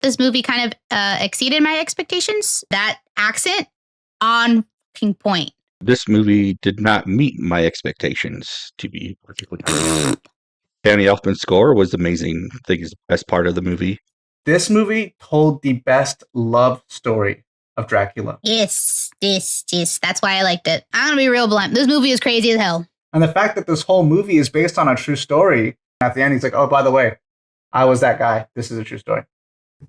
this movie kind of exceeded my expectations. That accent on point. This movie did not meet my expectations, to be perfectly honest. Danny Elfman's score was amazing. I think it's the best part of the movie. This movie told the best love story of Dracula. Yes. That's why I liked it. I'm going to be real blunt. This movie is crazy as hell. And the fact that this whole movie is based on a true story, at the end he's like, oh, by the way, I was that guy. This is a true story.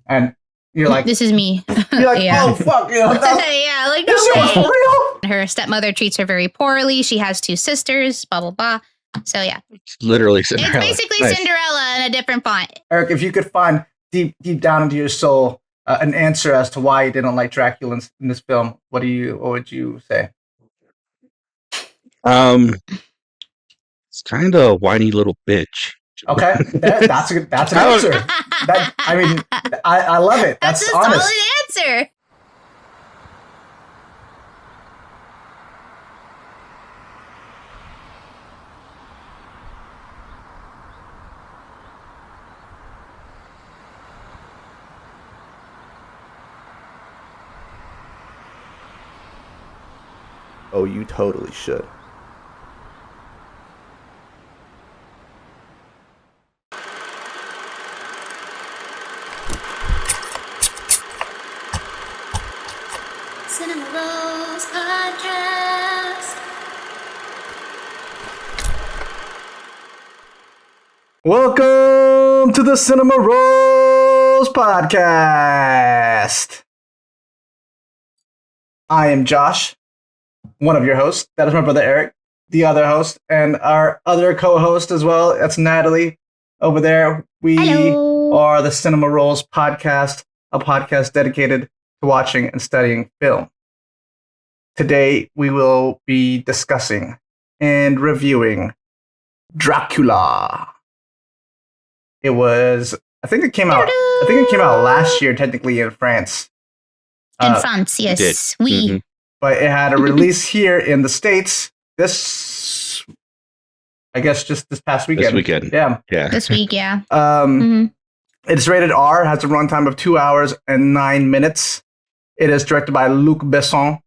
And you're like, this is me. You're like, oh, fuck. You know, yeah, like, this shit was for real? Her stepmother treats her very poorly. She has 2 sisters, blah, blah, blah. So, yeah. It's literally Cinderella. It's basically nice. Cinderella in a different font. Eric, if you could find deep down into your soul an answer as to why you didn't like Dracula in this film, what would you say? It's kind of a whiny little bitch. Okay, that's an answer. I love it. That's a honest. solid answer. Oh, you totally should. Cinema Rolls Podcast. Welcome to the Cinema Rolls Podcast. I am Josh, one of your hosts. That is my brother Eric, the other host, and our other co-host as well. That's Natalie over there. We are the Cinema Rolls Podcast, a podcast dedicated to watching and studying film. Today, we will be discussing and reviewing Dracula. I think it came out last year, technically in France. In France, yes. Oui. Mm-hmm. But it had a release here in the States just this past weekend. This weekend. Yeah. This week, yeah. It's rated R, has a runtime of 2 hours and 9 minutes. It is directed by Luc Besson.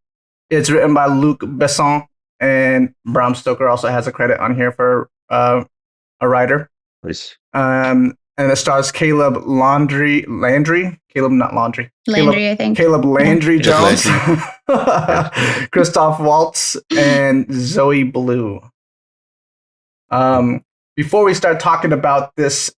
It's written by Luc Besson, and Bram Stoker also has a credit on here for a writer. Nice. And it stars Caleb Landry Jones. Caleb Landry Jones, Christoph Waltz, and Zoe Bleu. Before we start talking about this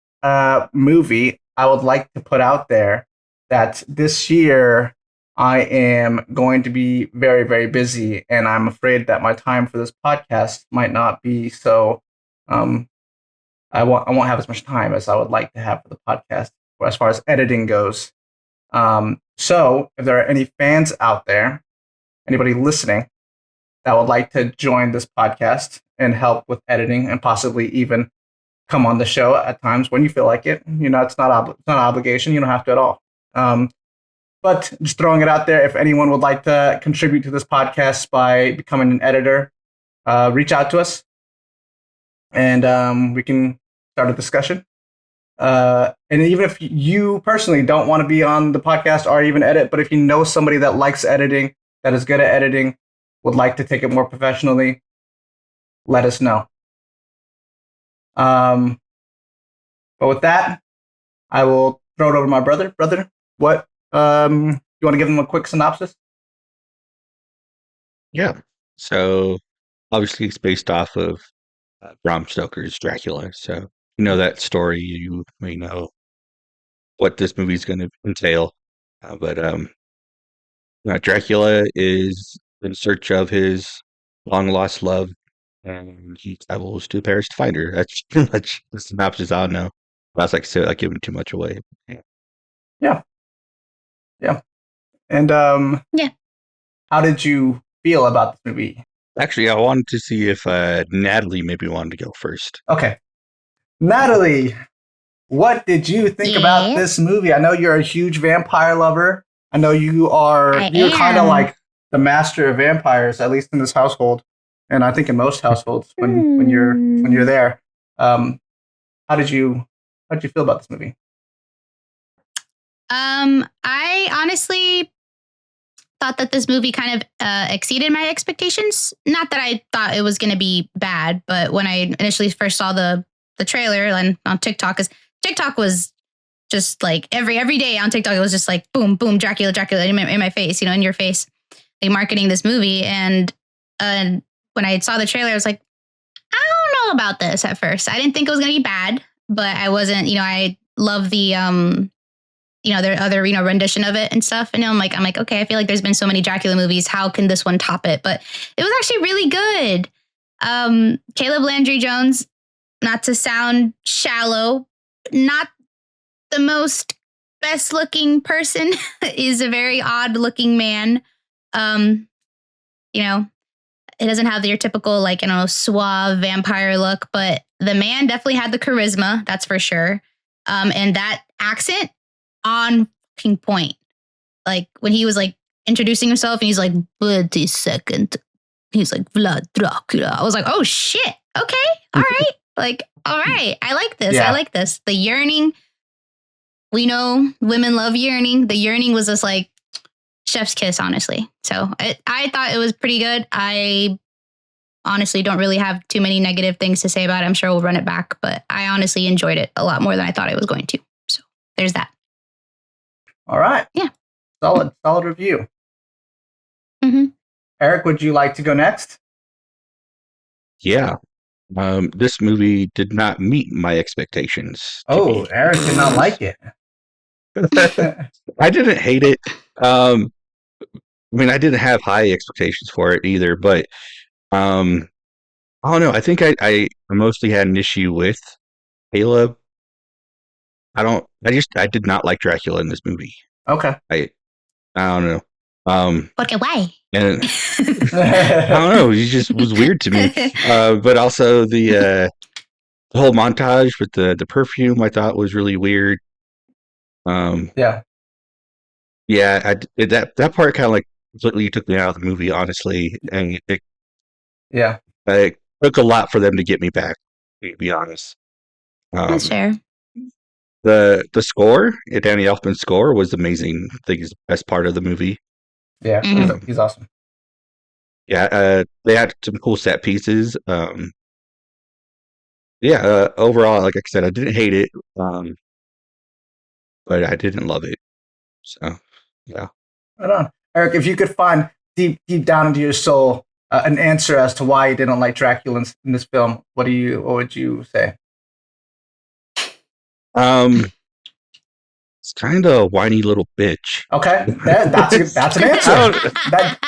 movie, I would like to put out there that this year I am going to be very, very busy, and I'm afraid that my time for this podcast might not be so. I won't have as much time as I would like to have for the podcast, as far as editing goes. So, if there are any fans out there, anybody listening, that would like to join this podcast and help with editing, and possibly even come on the show at times when you feel like it. You know, it's not an obligation. You don't have to at all. But just throwing it out there, if anyone would like to contribute to this podcast by becoming an editor, reach out to us, and we can start a discussion. And even if you personally don't want to be on the podcast or even edit, but if you know somebody that likes editing, that is good at editing, would like to take it more professionally, let us know. But with that, I will throw it over to my brother. Brother, what? You want to give them a quick synopsis? Yeah. So obviously it's based off of Bram Stoker's Dracula. So you know that story. You may know what this movie is going to entail. But Dracula is in search of his long-lost love, and he travels to Paris to find her. That's pretty much the synopsis. I don't know. I was like giving too much away. Yeah. And how did you feel about this movie? Actually, I wanted to see if Natalie maybe wanted to go first. Okay. Natalie, what did you think about this movie? I know you're a huge vampire lover. I know you're kind of like the master of vampires, at least in this household, and I think in most households when you're there. How did you feel about this movie? I honestly thought that this movie kind of exceeded my expectations. Not that I thought it was going to be bad, but when I initially first saw the trailer on TikTok, because TikTok was just like every day on TikTok, it was just like boom, boom, Dracula, Dracula in my face, in your face, like marketing this movie. And when I saw the trailer, I was like, I don't know about this at first. I didn't think it was going to be bad, but I wasn't, I love the, their other, rendition of it and stuff. And I'm like, okay, I feel like there's been so many Dracula movies. How can this one top it? But it was actually really good. Caleb Landry Jones, not to sound shallow, not the most best looking person, is a very odd looking man. It doesn't have your typical, suave vampire look, but the man definitely had the charisma, that's for sure. And that accent on fucking point. Like when he was introducing himself and he's like, 22nd. He's like, Vlad Dracula. I was like, oh shit. Okay. All right. All right. I like this. Yeah. I like this. The Yearning. We know women love Yearning. The Yearning was just chef's kiss, honestly. So I thought it was pretty good. I honestly don't really have too many negative things to say about it. I'm sure we'll run it back, but I honestly enjoyed it a lot more than I thought I was going to. So there's that. All right. Yeah. Solid review. Mm-hmm. Eric, would you like to go next? Yeah. This movie did not meet my expectations. Oh, Eric did not like it. I didn't hate it. I didn't have high expectations for it either, but I don't know. I think I mostly had an issue with Caleb. I did not like Dracula in this movie. Okay. I don't know. Okay, why? And I don't know. He just was weird to me. But also the whole montage with the perfume, I thought was really weird. Yeah. Yeah, that part kind of completely took me out of the movie, honestly, and it took a lot for them to get me back. To be honest, That's fair. The score, Danny Elfman's score, was amazing. I think it's the best part of the movie. Yeah, Mhm. He's awesome. Yeah, they had some cool set pieces. Overall, like I said, I didn't hate it, but I didn't love it. So, yeah. Right on. Eric, if you could find deep down into your soul an answer as to why you didn't like Dracula in this film, what would you say? It's kind of a whiny little bitch. Okay, that's an answer.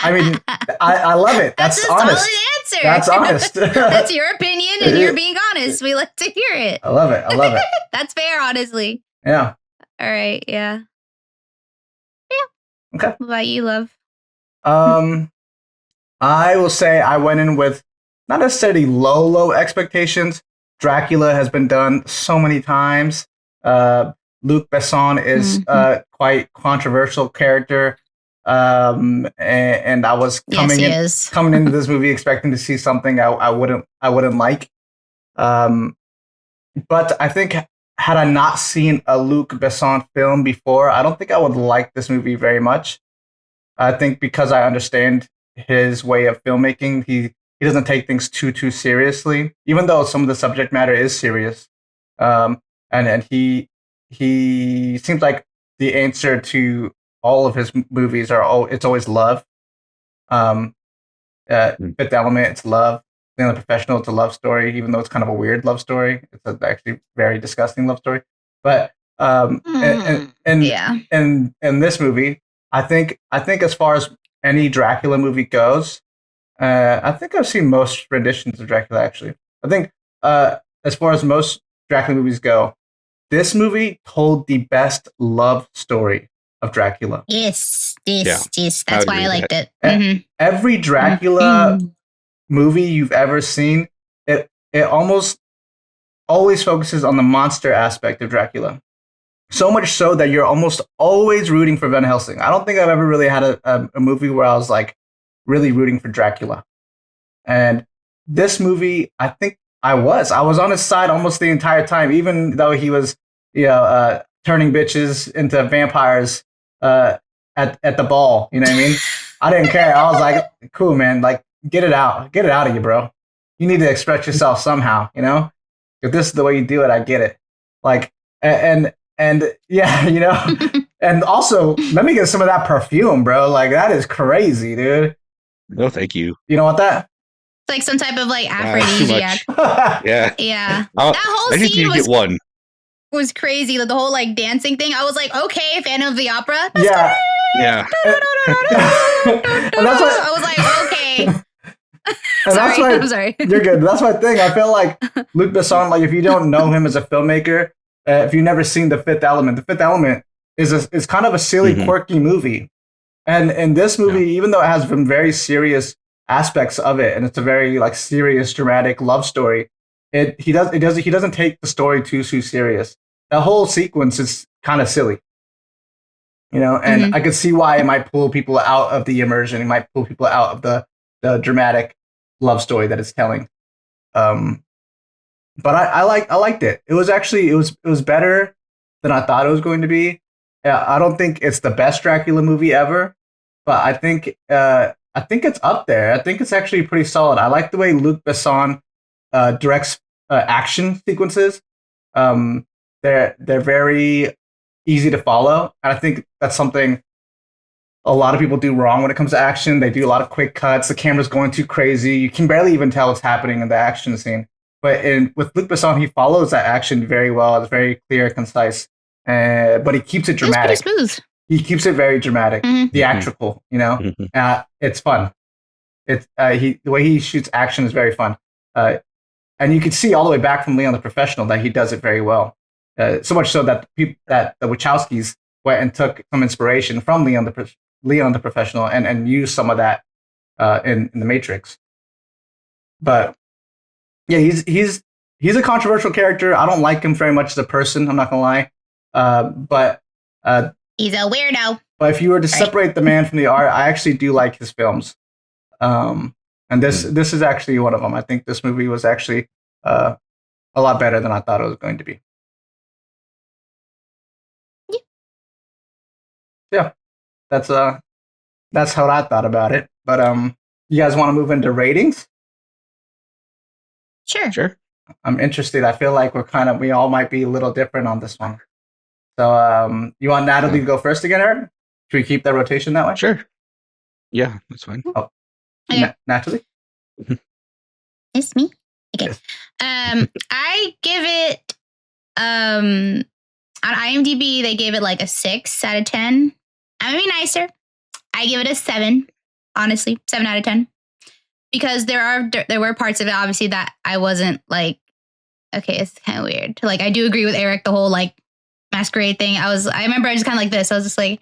I love it. That's a honest. solid answer. That's honest. That's your opinion, and you're being honest. We like to hear it. I love it. That's fair, honestly. Yeah. All right. Yeah. Okay. What about you, love? I will say I went in with not necessarily low expectations. Dracula has been done so many times. Luc Besson is quite controversial character. And I was coming into this movie expecting to see something I wouldn't like. But I think had I not seen a Luc Besson film before, I don't think I would like this movie very much. I think because I understand his way of filmmaking, he doesn't take things too seriously, even though some of the subject matter is serious. And he seems like the answer to all of his movies it's always love. Fifth Element, it's love. The Professional, it's a love story, even though it's kind of a weird love story. It's actually very disgusting love story. But in this movie, I think as far as any Dracula movie goes, I think I've seen most renditions of Dracula. Actually, I think as far as most Dracula movies go, this movie told the best love story of Dracula. Yes. That's why I liked it. Every Dracula movie you've ever seen, it almost always focuses on the monster aspect of Dracula. So much so that you're almost always rooting for Van Helsing. I don't think I've ever really had a movie where I was really rooting for Dracula. And this movie, I think I was on his side almost the entire time, even though he was, turned turning bitches into vampires at the ball. You know what I mean? I didn't care. I was like, cool, man. Like, get it out of you, bro. You need to express yourself somehow. You know, if this is the way you do it, I get it. Like, and yeah, you know, and also let me get some of that perfume, bro. Like, that is crazy, dude. No, thank you. You know what that? It's like some type of like Too aphrodisiac. much. Yeah. Yeah. I'll- That whole I just need scene to get one. was crazy. Like, the whole like dancing thing. I was like, okay, fan of the opera. That's Yeah. Yeah. And that's what, I was like, okay. and that's Sorry. why I'm sorry. you're good. That's my thing. I feel like Luc Besson, like if you don't know him as a filmmaker, if you've never seen The Fifth Element, The Fifth Element is kind of a silly, Mhm. quirky movie. And in this movie, even though it has some very serious aspects of it, and it's a very like serious, dramatic love story, he doesn't take the story too serious. The whole sequence is kind of silly, you know. And I could see why it might pull people out of the immersion. It might pull people out of the dramatic love story that it's telling. But I liked it. It was better than I thought it was going to be. I don't think it's the best Dracula movie ever, but I think it's up there. I think it's actually pretty solid. I like the way Luc Besson directs action sequences. They're very easy to follow, and I think that's something a lot of people do wrong when it comes to action. They do a lot of quick cuts. The camera's going too crazy. You can barely even tell what's happening in the action scene. But with Luc Besson, he follows that action very well. It's very clear, concise, but he keeps it dramatic. It's pretty smooth. He keeps it very dramatic, Mhm. theatrical. You know, Mhm. it's fun. It's the way he shoots action is very fun, and you can see all the way back from Leon the Professional that he does it very well. So much so that the Wachowskis went and took some inspiration from Leon the Professional and used some of that in the Matrix. But yeah, he's a controversial character. I don't like him very much as a person. I'm not gonna lie, but He's a weirdo. But if you were to separate the man from the art, I actually do like his films. And this is actually one of them. I think this movie was actually a lot better than I thought it was going to be. Yeah, that's how I thought about it. But you guys want to move into ratings? Sure. Sure. I'm interested. I feel like we all might be a little different on this one. So you want Natalie to go first again, Eric? Should we keep that rotation that way? Sure. Yeah, that's fine. Oh, Okay. Natalie? It's me. Okay. Yes. I give it on IMDb they gave it like a 6 out of 10. I'm gonna be nicer. I give it a 7. Honestly, 7 out of 10. Because there were parts of it obviously that I wasn't like, okay, it's kind of weird. Like I do agree with Eric, the whole like masquerade thing. I remember I was kind of like this. I was just like,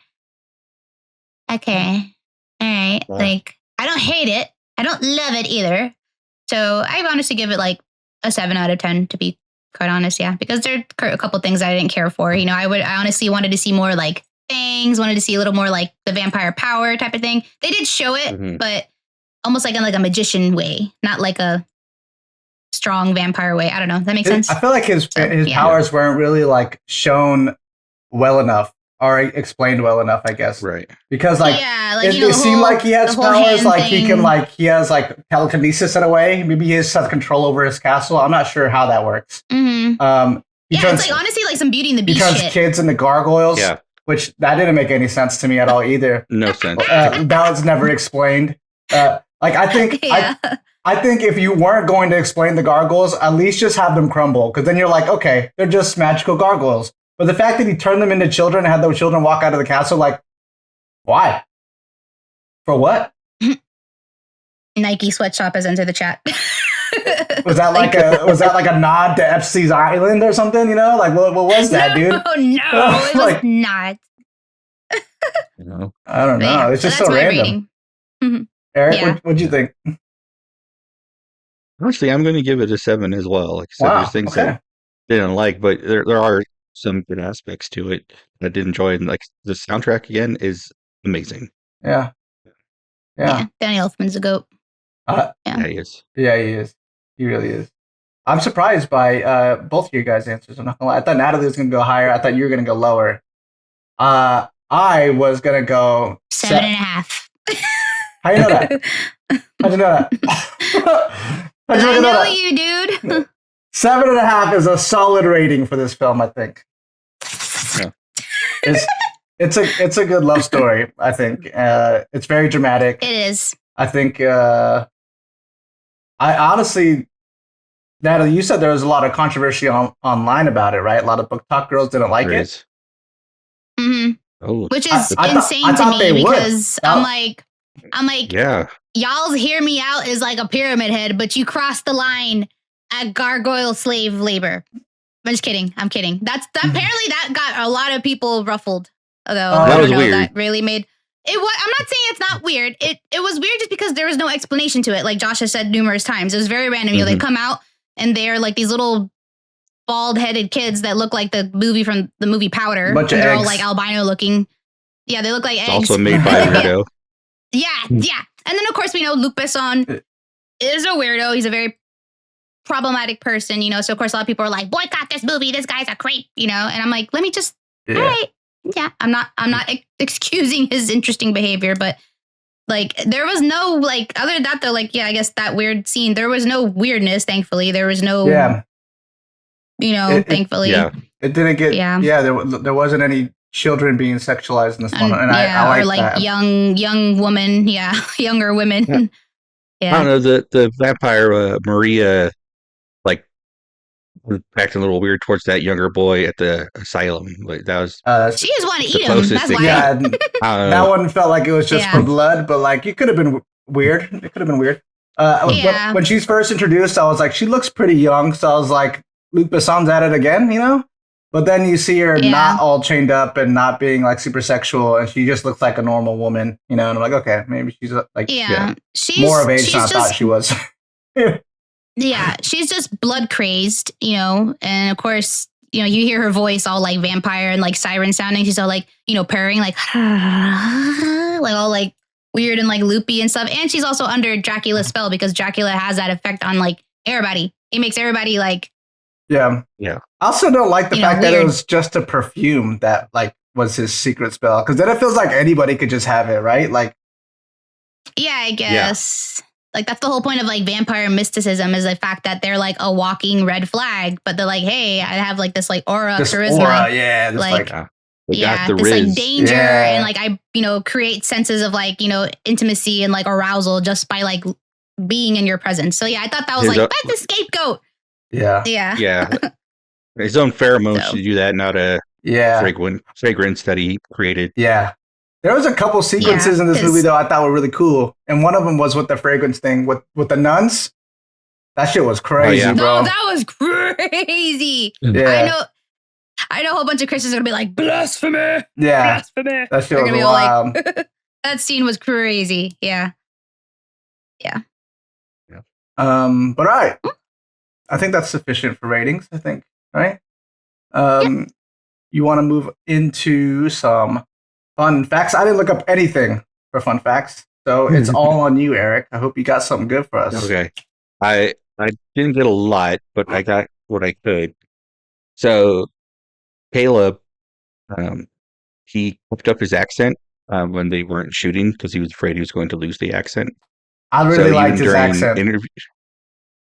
okay, all right. Yeah. Like I don't hate it. I don't love it either. So I honestly give it like a 7 out of 10 to be quite honest. Yeah, because there are a couple things I didn't care for. You know, I honestly wanted to see more like fangs. Wanted to see a little more like the vampire power type of thing. They did show it, but almost like in like a magician way, not like a strong vampire way. I don't know. That makes sense. I feel like his powers weren't really like shown well enough or explained well enough, I guess. Right. Because like, it seemed like he has powers, like he has like telekinesis in a way. Maybe he has control over his castle. I'm not sure how that works. Mm-hmm. It's like honestly like some Beauty and the Beast because shit. Kids and the Gargoyles. Yeah. Which that didn't make any sense to me at all either. No sense. That was never explained. Like I think I think if you weren't going to explain the gargoyles, at least just have them crumble. Because then you're like, okay, they're just magical gargoyles. But the fact that he turned them into children and had those children walk out of the castle, like, why? For what? Nike sweatshop has entered the chat. Was that like a nod to Epstein's Island or something? You know, like what was that, dude? Oh no, it was not. No. I don't know. It's just so random. Eric, what'd you think? Honestly, I'm going to give it a 7 as well. Like I said, there's things that I didn't like, but there are some good aspects to it that I did enjoy. And like the soundtrack again is amazing. Yeah. Danny Elfman's a goat. Yeah, he is. Yeah, he is. He really is. I'm surprised by both of your guys' answers. I'm not gonna lie. I thought Natalie was gonna go higher. I thought you were gonna go lower. I was gonna go 7.5. How you know that? How'd you know that? How'd you I know know that? you, dude. 7.5 is a solid rating for this film, I think. Yeah. It's a good love story, I think. It's very dramatic. It is. I think I honestly, Natalie, you said there was a lot of controversy online about it, right? A lot of book talk girls didn't like There it. is. Hmm. Oh, Which is I insane thought to they me would. because No. I'm like, yeah. y'all's hear me out is like a pyramid head, but you cross the line at gargoyle slave labor. I'm just kidding. I'm kidding. Apparently that got a lot of people ruffled. Although Oh, I that don't was know, weird. that really made it. I'm not saying it's not weird. It was weird just because there was no explanation to it. Like Josh has said numerous times, it was very random. You know, they come out and they're like these little bald-headed kids that look like the movie Powder. Bunch of and they're all eggs. like albino looking. Yeah, they look like It's eggs. also made by a weirdo. Yeah. And then of course we know Luc Besson is a weirdo. He's a very problematic person, you know. So of course a lot of people are like, boycott this movie. This guy's a creep, you know. And I'm like, let me just. Yeah. All right. Yeah, I'm not excusing his interesting behavior, but like there was no like other than that though, like yeah, I guess that weird scene. There was no weirdness. Thankfully, there was no. Yeah. You know, thankfully. Yeah. It didn't get. Yeah. Yeah. There wasn't any children being sexualized in this one, and I like or like that. young woman, younger women. I don't know, the vampire Maria like was acting a little weird towards that younger boy at the asylum. Like that was She just wanted to the eat him. closest That's thing. why. Yeah, I don't know. that one felt like it was just Yeah. for blood, but like it could have been weird. It could have been weird. Yeah. When she's first introduced, I was like, she looks pretty young, so I was like, Luc Besson's at it again, you know. But then you see her Yeah. not all chained up and not being like super sexual, and she just looks like a normal woman, you know. And I'm like, okay, maybe she's like Yeah. She's more of age she's than I thought she was. Yeah, she's just blood crazed, you know, and of course, you know, you hear her voice all like vampire and like siren sounding. She's all like, you know, purring like, like all like weird and like loopy and stuff. And she's also under Dracula's spell because Dracula has that effect on like everybody. He makes everybody like, Yeah. Yeah. I also don't like the You know, fact that it weird. was just a perfume that like was his secret spell, because then it feels like anybody could just have it, right? Like, yeah, I guess. Like that's the whole point of like vampire mysticism is the fact that they're like a walking red flag, but they're like, hey, I have like this like aura, this charisma. aura, yeah, this like- like They got the this Riz. like danger Yeah. and like I, you know, create senses of like, you know, intimacy and like arousal just by like being in your presence. So yeah, I thought that was His like, o- that's the scapegoat. yeah, Yeah. Yeah. His own pheromones So. to do that, not a yeah, fragrance that he created. yeah. There was a couple sequences Yeah, in this 'cause- movie though I thought were really cool, and one of them was with the fragrance thing with the nuns. That shit was crazy, yeah. bro. No, that was crazy. Yeah, I know a whole bunch of Christians are gonna be like, blasphemy, yeah. blasphemy. That shit They're was gonna be all wild. like, that scene was crazy. Yeah. But all right. I think that's sufficient for ratings, I think. Right? You want to move into some fun facts? I didn't look up anything for fun facts, so it's all on you, Eric. I hope you got something good for us. Okay. I didn't get a lot, but I got what I could. So Caleb, he kept up his accent when they weren't shooting because he was afraid he was going to lose the accent. I So really even liked his during accent. interviews.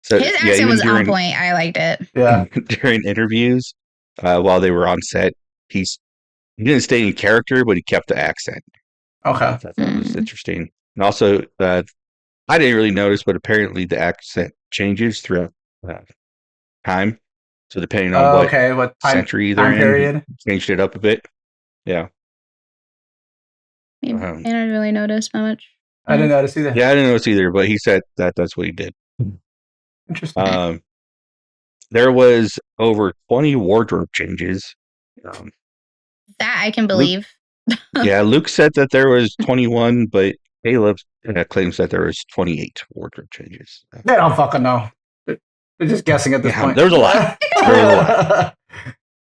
So His yeah, accent even was on during point. I liked it. Yeah. during interviews, while they were on set, he didn't stay in character, but he kept the accent. Okay. I thought that was interesting. And also, I didn't really notice, but apparently the accent changes throughout time. So depending on what Okay. What century they're time in, period? he changed it up a bit. Yeah. I didn't really notice much. I didn't notice either. Yeah, I didn't notice either, but he said that's what he did. Interesting. There was over 20 wardrobe changes. That I can believe. Yeah, Luke said that there was 21, but Caleb claims that there was 28 wardrobe changes. They don't fucking know. They're just guessing at this Yeah, point. there's a lot.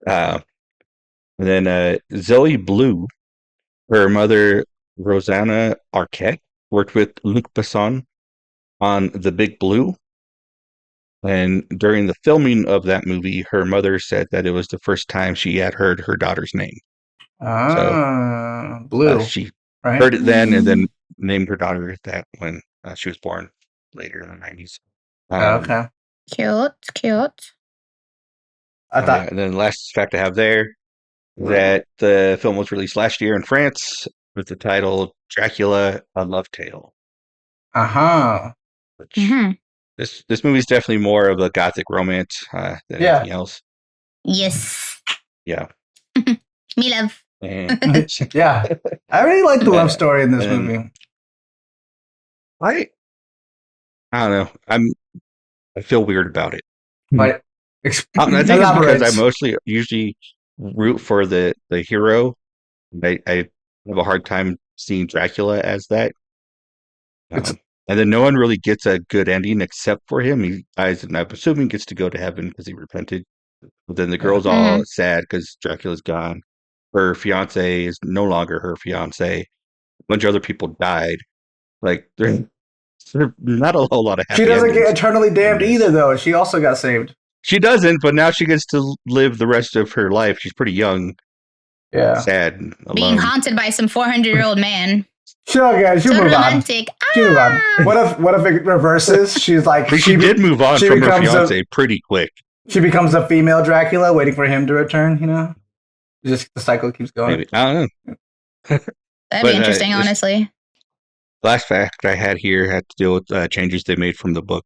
And then Zoe Bleu, her mother Rosanna Arquette, worked with Luc Besson on The Big Blue. And during the filming of that movie, her mother said that it was the first time she had heard her daughter's name. Blue. She right? heard it then and then named her daughter that when she was born later in the 90s. Okay. Cute. I thought. And then the last fact I have there, that the film was released last year in France with the title Dracula, A Love Tale. Which this movie is definitely more of a gothic romance than anything else. Yes. Yeah. Me love. And, Yeah. I really like the love story in this movie. I don't know. I feel weird about it. But I think it's because I mostly usually root for the hero. I have a hard time seeing Dracula as that. And then no one really gets a good ending except for him. He dies, and I'm assuming gets to go to heaven because he repented. But then the girl's all sad because Dracula's gone. Her fiance is no longer her fiance. A bunch of other people died. Like, there's not a whole lot of happy She doesn't endings. get eternally damned either, though. She also got saved. She doesn't, but now she gets to live the rest of her life. She's pretty young. Yeah. Sad and alone. Being haunted by some 400-year-old man. She'll move romantic. on. She'll move on. What if it reverses? She's like she did move on from her fiance pretty quick. She becomes a female Dracula, waiting for him to return. You know, just the cycle keeps going. Maybe. I don't know. That'd be interesting, honestly. Last fact I had here had to deal with changes they made from the book.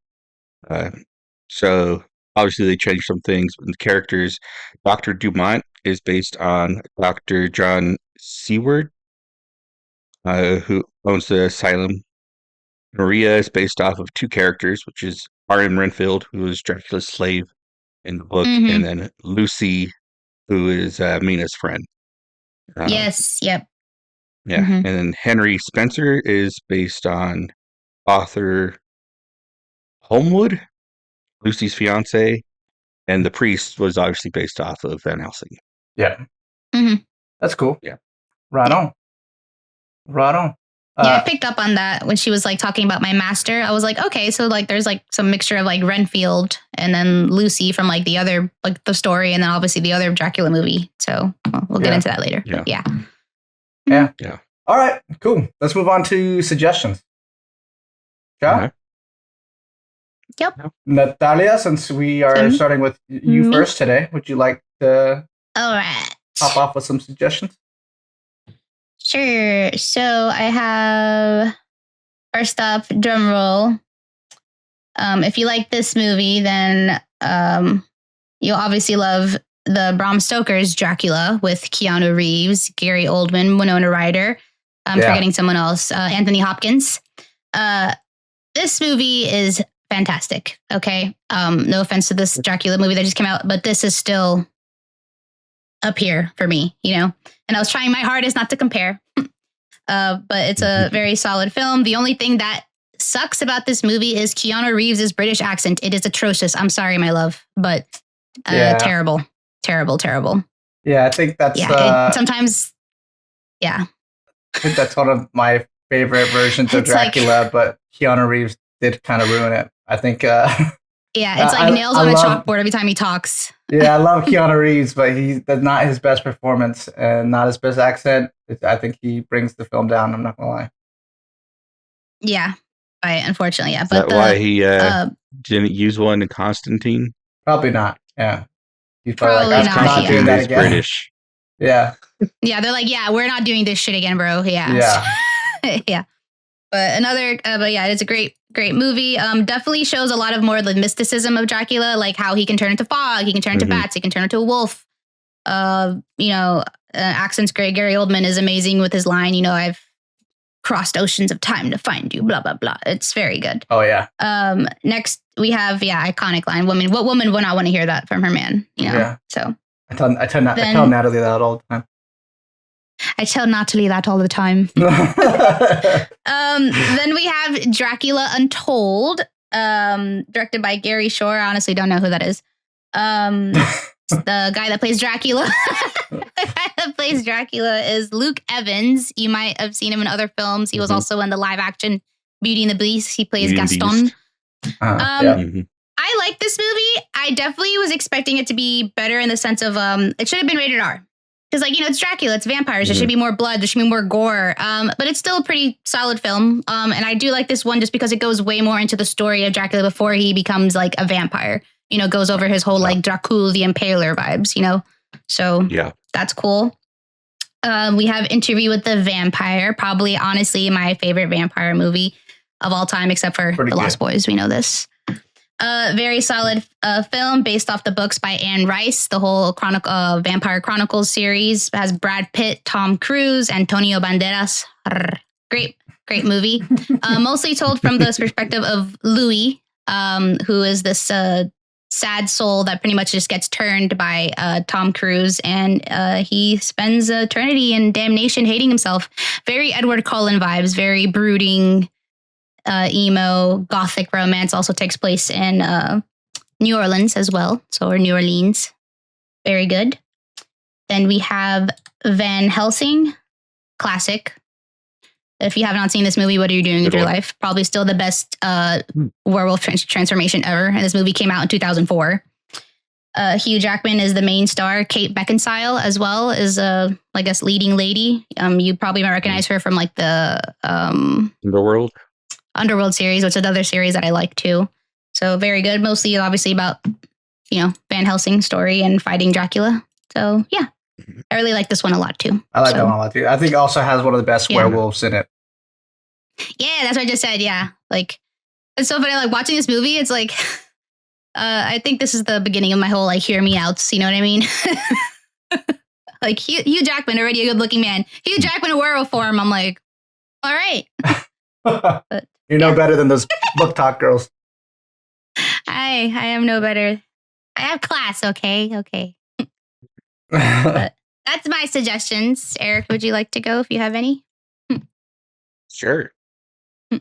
So obviously they changed some things in the characters. Dr. Dumont is based on Dr. John Seward, who owns the asylum. Maria is based off of two characters, which is R.M. Renfield, who is Dracula's slave in the book, and then Lucy, who is Mina's friend. Yes, yep. Yeah, and then Henry Spencer is based on author Holmwood, Lucy's fiance, and the priest was obviously based off of Van Helsing. Yeah. That's cool. Yeah. Right on. Yeah, I picked up on that when she was like talking about my master. I was like, okay, so like there's like some mixture of like Renfield and then Lucy from like the other, like the story, and then obviously the other Dracula movie. So we'll get into that later. Yeah. Yeah. All right, cool. Let's move on to suggestions. Yeah. Yep. Natalia, since we are starting with you first today, would you like to pop off with some suggestions? Sure. So I have, first up, drum roll. If you like this movie, then you'll obviously love the Bram Stoker's Dracula with Keanu Reeves, Gary Oldman, Winona Ryder. I'm forgetting someone else, Anthony Hopkins. This movie is fantastic. Okay. No offense to this Dracula movie that just came out, but this is still up here for me, you know? And I was trying my hardest not to compare, but it's a very solid film. The only thing that sucks about this movie is Keanu Reeves' British accent. It is atrocious. I'm sorry, my love, but terrible. Yeah, I think that's sometimes. Yeah, I think that's one of my favorite versions of Dracula, but Keanu Reeves did kind of ruin it. I think. Yeah, it's like nails on a chalkboard every time he talks. Yeah, I love Keanu Reeves, but that's not his best performance and not his best accent. I think he brings the film down. I'm not gonna lie. Yeah, right. Unfortunately, yeah. Is that why he didn't use one in Constantine? Probably not. Yeah, he's probably like, not. Constantine is British. Yeah. Yeah, they're like, yeah, we're not doing this shit again, bro. Yeah. Yeah. Yeah. But it's a great movie. Definitely shows a lot of more of the mysticism of Dracula, like how he can turn into fog, he can turn into bats, he can turn into a wolf. Accent's great. Gary Oldman is amazing with his line, I've crossed oceans of time to find you, blah, blah, blah. It's very good. Oh, yeah. Next, we have, iconic line. What woman would not want to hear that from her man? Yeah. So I tell Natalie that all the time. I tell Natalie that all the time. Then we have Dracula Untold, directed by Gary Shore. I honestly don't know who that is. The guy that plays Dracula. The guy that plays Dracula is Luke Evans. You might have seen him in other films. He was also in the live action Beauty and the Beast. He plays Gaston. I I like this movie. I definitely was expecting it to be better in the sense of it should have been rated R. Because, like, it's Dracula, it's vampires. There should be more blood. There should be more gore. But it's still a pretty solid film. And I do like this one just because it goes way more into the story of Dracula before he becomes, like, a vampire. Goes over his whole, like, Dracula the Impaler vibes, So that's cool. We have Interview with the Vampire. Probably, honestly, my favorite vampire movie of all time, except for The Lost Boys. We know this. Very solid film based off the books by Anne Rice. The whole Vampire Chronicles series has Brad Pitt, Tom Cruise, Antonio Banderas. Great movie. Mostly told from the perspective of Louis, who is this sad soul that pretty much just gets turned by Tom Cruise, and he spends eternity in damnation, hating himself. Very Edward Cullen vibes. Very brooding. Emo gothic romance. Also takes place in New Orleans as well, or New Orleans. Very good. Then we have Van Helsing, classic. If you have not seen this movie, what are you doing with your life? Probably still the best werewolf transformation ever. And this movie came out in 2004. Hugh Jackman is the main star. Kate Beckinsale as well is I guess leading lady. You probably might recognize her from like the Underworld series, which is another series that I like too. So very good. Mostly obviously about, Van Helsing's story and fighting Dracula. So yeah, I really like this one a lot too. I like that one a lot too. I think it also has one of the best werewolves in it. Yeah, that's what I just said. Yeah. Like, it's so funny. Like watching this movie, it's like, I think this is the beginning of my whole like hear me outs. You know what I mean? Like Hugh Jackman, already a good looking man. Hugh Jackman in werewolf form. I'm like, all right. But, you're no better than those book talk girls. I am no better. I have class, okay. But that's my suggestions. Eric, would you like to go if you have any? Sure.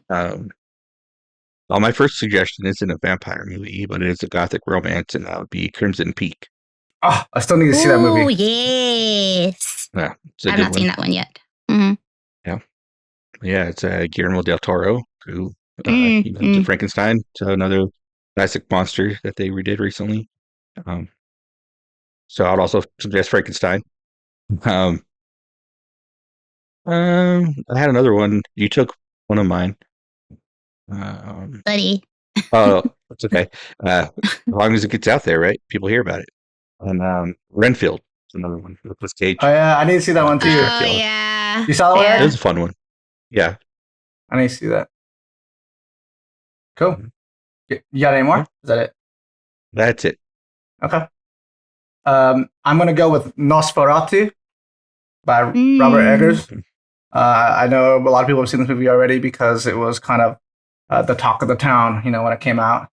Well, my first suggestion isn't a vampire movie, but it is a gothic romance, and that would be Crimson Peak. Oh, I still need to see that movie. Oh, yes. Yeah, I've not seen that one yet. Mm-hmm. Yeah, it's Guillermo del Toro, who did Frankenstein, so another classic monster that they redid recently. So I'd also suggest Frankenstein. I had another one. You took one of mine. Buddy. Oh, it's okay. As long as it gets out there, right? People hear about it. And Renfield is another one. Nicolas Cage. Oh yeah, I need to see that one too. Oh yeah. You saw that one? It was a fun one. Yeah. I need to see that. Cool. You got any more? Is that it? That's it. Okay. I'm going to go with Nosferatu by Robert Eggers. I know a lot of people have seen this movie already because it was kind of the talk of the town, when it came out.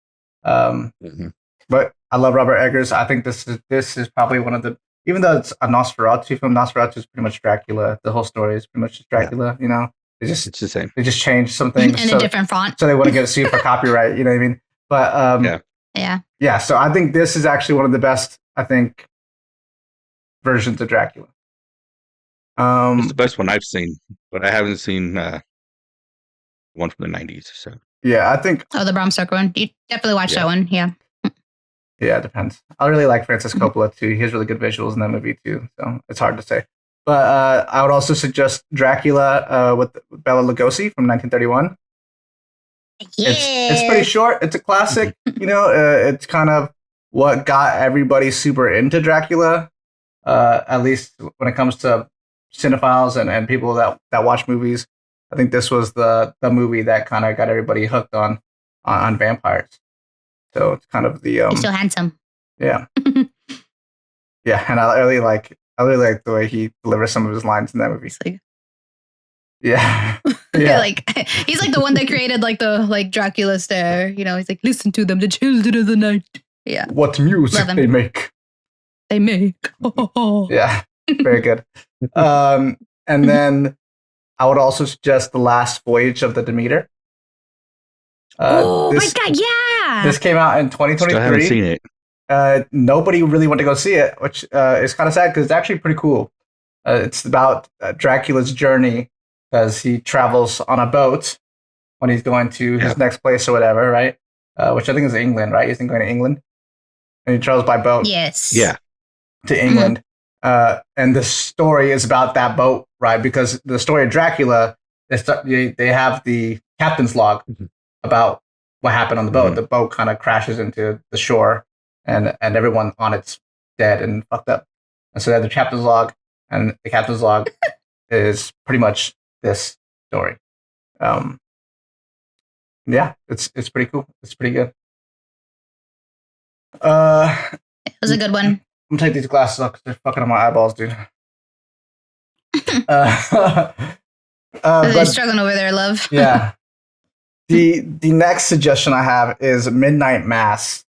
But I love Robert Eggers. I think this is probably one of the, even though it's a Nosferatu film, Nosferatu is pretty much Dracula. The whole story is pretty much just Dracula, It's the same. They just changed some things in a different font, so they wouldn't get sued for copyright. You know what I mean? But yeah. So I think this is actually one of the best, versions of Dracula. It's the best one I've seen, but I haven't seen one from the 90s. So yeah, I think. Oh, the Bram Stoker one. You definitely watch that one. Yeah. Yeah, it depends. I really like Francis Coppola too. He has really good visuals in that movie too. So it's hard to say. But I would also suggest Dracula with Bela Lugosi from 1931. Yeah. It's pretty short. It's a classic. It's kind of what got everybody super into Dracula, at least when it comes to cinephiles and people that watch movies. I think this was the movie that kind of got everybody hooked on vampires. So it's kind of the... He's so handsome. Yeah. Yeah, and I really like the way he delivers some of his lines in that movie. Like, yeah. He's like the one that created the Dracula stare. He's like, listen to them, the children of the night. Yeah. What music they make. They make. Yeah. Very good. And then I would also suggest The Last Voyage of the Demeter. Oh my God, yeah. This came out in 2023. Still haven't seen it. Nobody really went to go see it, which is kind of sad because it's actually pretty cool. It's about Dracula's journey as he travels on a boat when he's going to his next place or whatever, right? which I think is England, right? He's going to England, and he travels by boat. Yes. Yeah. To England. And the story is about that boat ride because the story of Dracula, they have the captain's log about what happened on the boat. The boat kind of crashes into the shore, and everyone on it's dead and fucked up. And so they have the captain's log, and the captain's log is pretty much this story. Yeah, it's pretty cool. It's pretty good. It was a good one. I'm gonna take these glasses off because they're fucking on my eyeballs, dude. They're struggling over there, love. Yeah. The next suggestion I have is Midnight Mass.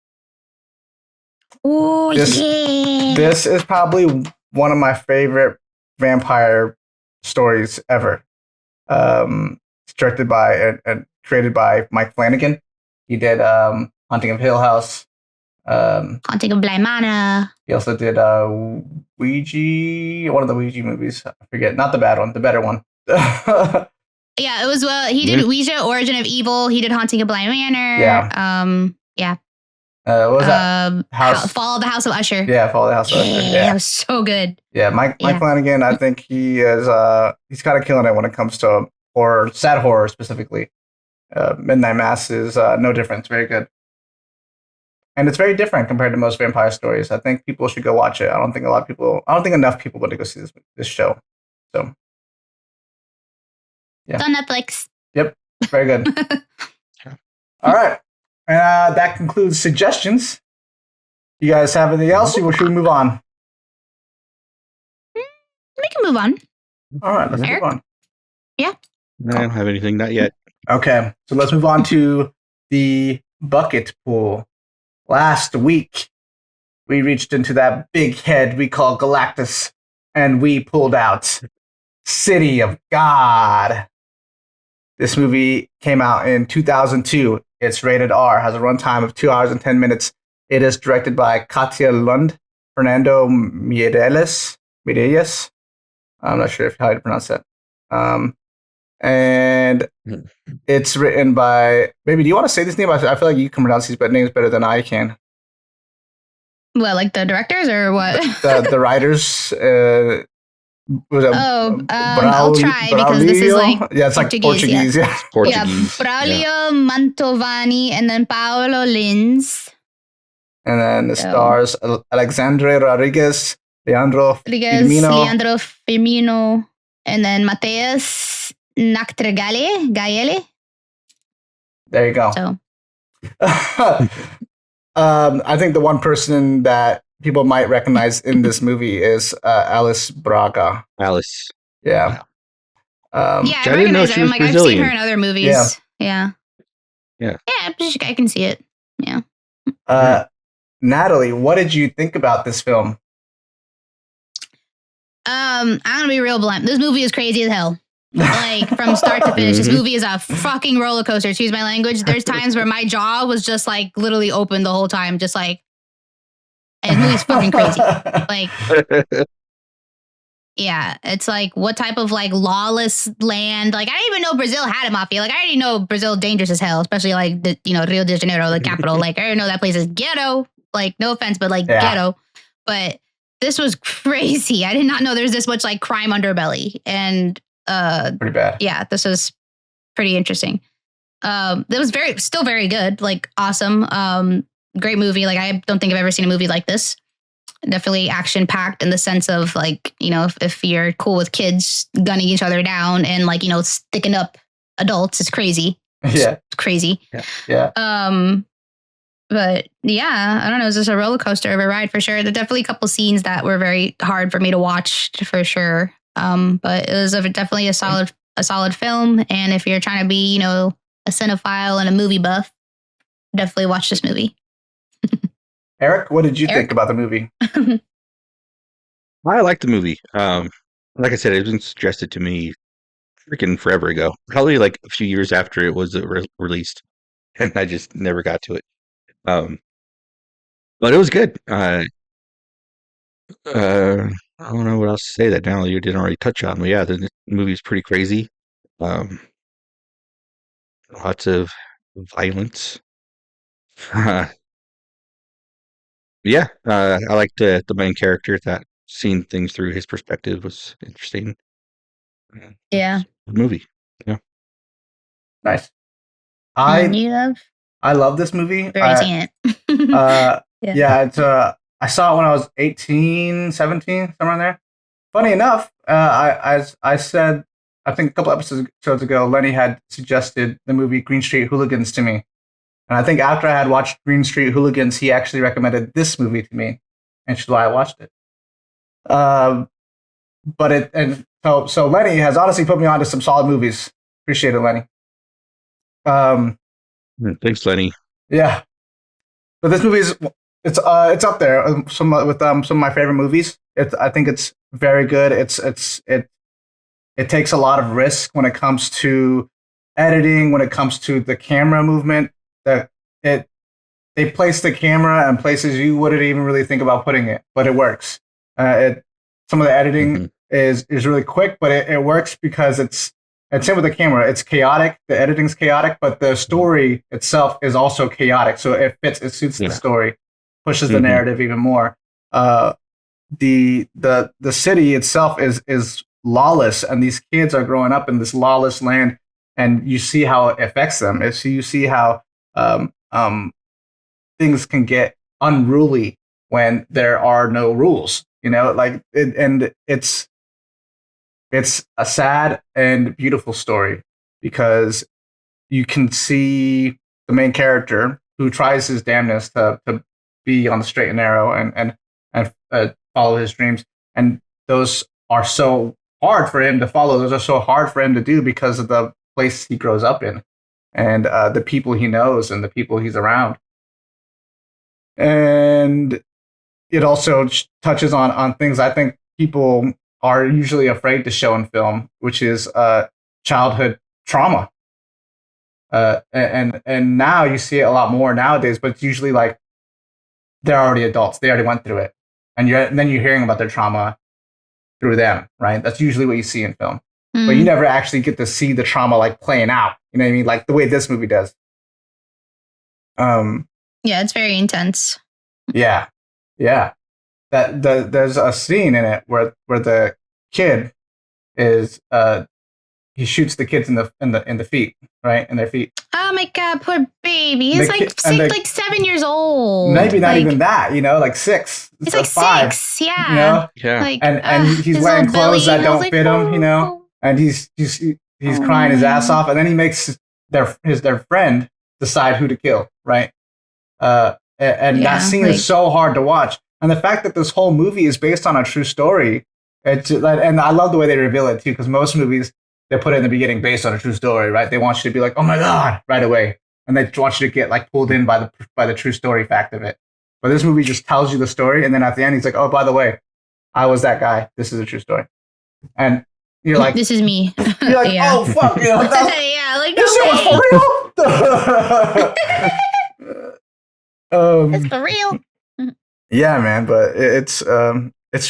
Oh, yeah. This is probably one of my favorite vampire stories ever. It's directed by and created by Mike Flanagan. He did Haunting of Hill House. Haunting of Bly Manor. He also did Ouija, one of the Ouija movies. I forget, not the bad one, the better one. Yeah, it was he did Ouija, Origin of Evil. He did Haunting of Bly Manor. Yeah. What was that? Fall of the House of Usher. Yeah, Fall of the House of Usher. Yeah, that was so good. Yeah, Mike Flanagan, I think he is he's kind of killing it when it comes to horror, sad horror specifically. Midnight Mass is no different. It's very good. And it's very different compared to most vampire stories. I think people should go watch it. I don't think enough people would go see this show. So yeah. It's on Netflix. Yep. Very good. All right. That concludes suggestions. You guys have anything else, or should we move on? We can move on. All right, let's move on. Yeah. I don't have anything, not yet. Okay, so let's move on to the bucket pool. Last week, we reached into that big head we call Galactus, and we pulled out City of God. This movie came out in 2002. It's rated R, has a runtime of 2 hours and 10 minutes. It is directed by Katia Lund, Fernando Meirelles. I'm not sure how to pronounce that. And it's written by... Baby, do you want to say this name? I feel like you can pronounce these names better than I can. What, like the directors or what? The writers... I'll try because this is like it's Portuguese. Yeah. Portuguese. Braulio, Mantovani, and then Paulo Lins. And then the stars Alexandre Rodrigues, Leandro Firmino, and then Matheus Nachtergaele. There you go. So. I think the one person that people might recognize in this movie is Alice Braga. Alice. Yeah. I recognize her. I've seen her in other movies. Yeah, I can see it. Yeah. Natalie, what did you think about this film? I'm gonna be real blunt. This movie is crazy as hell. Like from start to finish, this movie is a fucking roller coaster. Excuse my language. There's times where my jaw was just like literally open the whole time, just like. And this movie's fucking crazy. Like, yeah, it's like what type of like lawless land? Like, I didn't even know Brazil had a mafia. Like, I already know Brazil dangerous as hell, especially like Rio de Janeiro, the capital. Like, I already know that place is ghetto. Like, no offense, but like ghetto. But this was crazy. I did not know there's this much like crime underbelly, and pretty bad. Yeah, this was pretty interesting. It was still very good. Like, awesome. Great movie. Like, I don't think I've ever seen a movie like this. Definitely action packed in the sense of like, if you're cool with kids gunning each other down and like, sticking up adults is crazy. Yeah. It's crazy. Yeah. But yeah, I don't know. It was just a roller coaster of a ride for sure. There are definitely a couple scenes that were very hard for me to watch for sure. But it was definitely a solid film. And if you're trying to be, a cinephile and a movie buff, definitely watch this movie. Eric, what did you think about the movie? I liked the movie. Like I said, it was suggested to me freaking forever ago. Probably like a few years after it was released, and I just never got to it. But it was good. I don't know what else to say that now you didn't already touch on. But yeah, the movie is pretty crazy. Lots of violence. Yeah, I liked the main character. That seeing things through his perspective was interesting. Yeah. Good movie. Yeah. Nice. And you love? I love this movie. Very seen it. Yeah, it's I saw it when I was 18, 17, somewhere in there. Funny enough, I said, I think a couple episodes ago, Lenny had suggested the movie Green Street Hooligans to me. And I think after I had watched Green Street Hooligans, he actually recommended this movie to me, and which is why I watched it. So Lenny has honestly put me on to some solid movies. Appreciate it, Lenny. Thanks, Lenny. Yeah, but this movie is it's up there with some of my favorite movies. I think it's very good. It takes a lot of risk when it comes to editing, when it comes to the camera movement. They place the camera in places you wouldn't even really think about putting it, but it works. Some of the editing is really quick, but it works because it's same with the camera. It's chaotic. The editing's chaotic, but the story itself is also chaotic. So it suits the story, pushes the narrative even more. The city itself is lawless, and these kids are growing up in this lawless land, and you see how it affects them. So you see how things can get unruly when there are no rules. It's a sad and beautiful story because you can see the main character who tries his damnedest to be on the straight and narrow and follow his dreams. And those are so hard for him to follow. Those are so hard for him to do because of the place he grows up in and the people he knows and the people he's around. And it also touches on things I think people are usually afraid to show in film, which is childhood trauma. And now you see it a lot more nowadays, but it's usually like they're already adults. They already went through it. And then you're hearing about their trauma through them, right? That's usually what you see in film. But you never actually get to see the trauma like playing out. You know what I mean? Like the way this movie does. Yeah, it's very intense. Yeah. There's a scene in it where the kid is he shoots the kids in the feet, right? In their feet. Oh my god, poor baby. He's like 7 years old. Maybe not even that, like 6. He's like 5, 6, yeah. Yeah. Like, and he's wearing clothes that don't fit him, and he's crying his ass off, and then he makes their friend decide who to kill, right? And that scene is so hard to watch. And the fact that this whole movie is based on a true story, and I love the way they reveal it too, because most movies, they put it in the beginning based on a true story, right? They want you to be like, oh my God, right away. And they want you to get like pulled in by the true story fact of it. But this movie just tells you the story. And then at the end, he's like, oh, by the way, I was that guy. This is a true story. And you're like, this is me. You're like, oh, fuck. Yeah, like, this shit was for real? It's for real. Yeah, man. But it's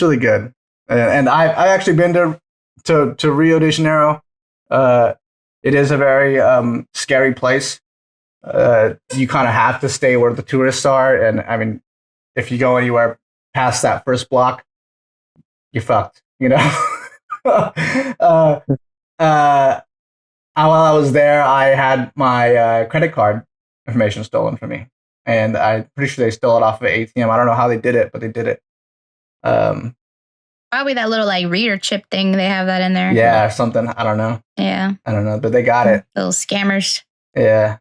really good. And I've actually been to Rio de Janeiro. It is a very scary place. You kind of have to stay where the tourists are, and I mean, if you go anywhere past that first block, you're fucked. While I was there, I had my credit card information stolen from me, and I'm pretty sure they stole it off of an ATM. I don't know how they did it, but they did it. Probably that little like reader chip thing. They have that in there. Yeah, or something. I don't know. Yeah. I don't know, but they got it. Little scammers. Yeah.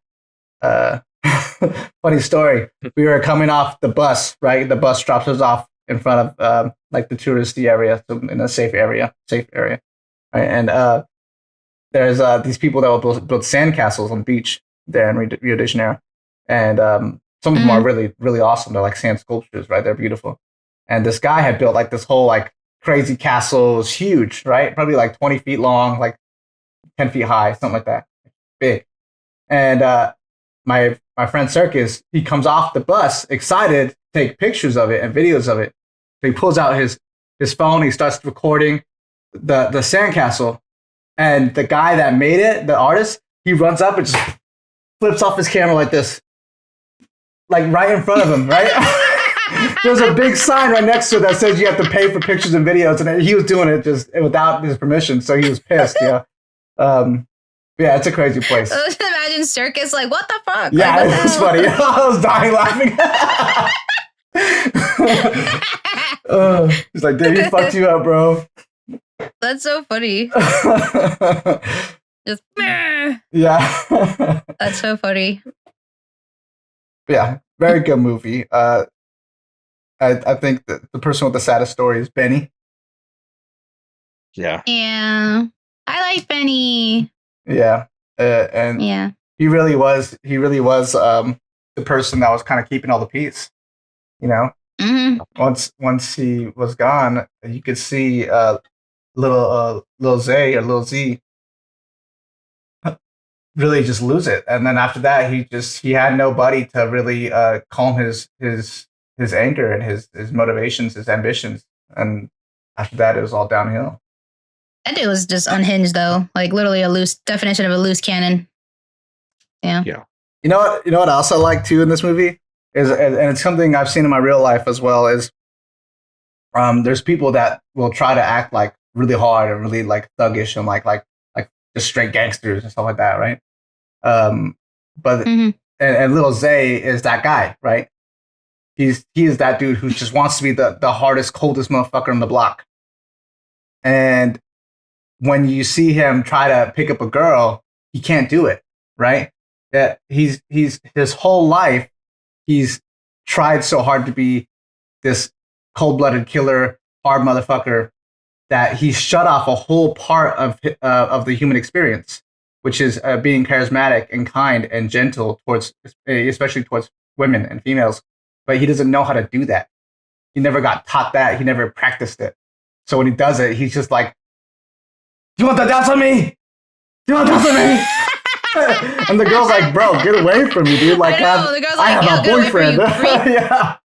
Funny story. We were coming off the bus, right? The bus drops us off in front of like the touristy area, so in a safe area, right? And there's these people that will build sandcastles on the beach there in Rio de Janeiro, and some of them are really, really awesome. They're like sand sculptures, right? They're beautiful. And this guy had built like this whole like crazy castle. It was huge, right? Probably like 20 feet long, like 10 feet high, something like that. Big. And my friend Circus, he comes off the bus excited to take pictures of it and videos of it. So he pulls out his phone, he starts recording the sandcastle. And the guy that made it, the artist, he runs up and just flips off his camera like this. like right in front of him, right? There's a big sign right next to it that says you have to pay for pictures and videos, and he was doing it just without his permission, so he was pissed. Yeah, yeah, it's a crazy place. Imagine Circus, like, what the fuck? Yeah, like, what it was the funny. I was dying laughing. He's like, dude, he fucked you up, bro. That's so funny. Just meh. Yeah. That's so funny. Yeah, very good movie. I think that the person with the saddest story is Benny. Yeah. Yeah. I like Benny. Yeah, and Yeah. he really was the person that was kind of keeping all the peace. You know, hmm once he was gone, you could see little Zay or little Z really just lose it, and then after that, he had nobody to really calm his anger and his motivations, his ambitions, and after that, it was all downhill. That dude was just unhinged, though. Like, literally a loose definition of a loose cannon. Yeah. Yeah. You know what I also like too in this movie is, and it's something I've seen in my real life as well, is there's people that will try to act like really hard and really like thuggish and like just straight gangsters and stuff like that, right? But and little Zay is that guy, right? He is that dude who just wants to be the hardest, coldest motherfucker on the block. And when you see him try to pick up a girl, he can't do it, right? That he's his whole life he's tried so hard to be this cold-blooded killer, hard motherfucker, that he shut off a whole part of the human experience, which is being charismatic and kind and gentle towards, especially towards women and females. But he doesn't know how to do that. He never got taught that. He never practiced it. So when he does it, he's just like, "Do you want to dance with me? Do you want to dance with me?" And the girl's like, "Bro, get away from me, dude. Like, I have a boyfriend." Yeah.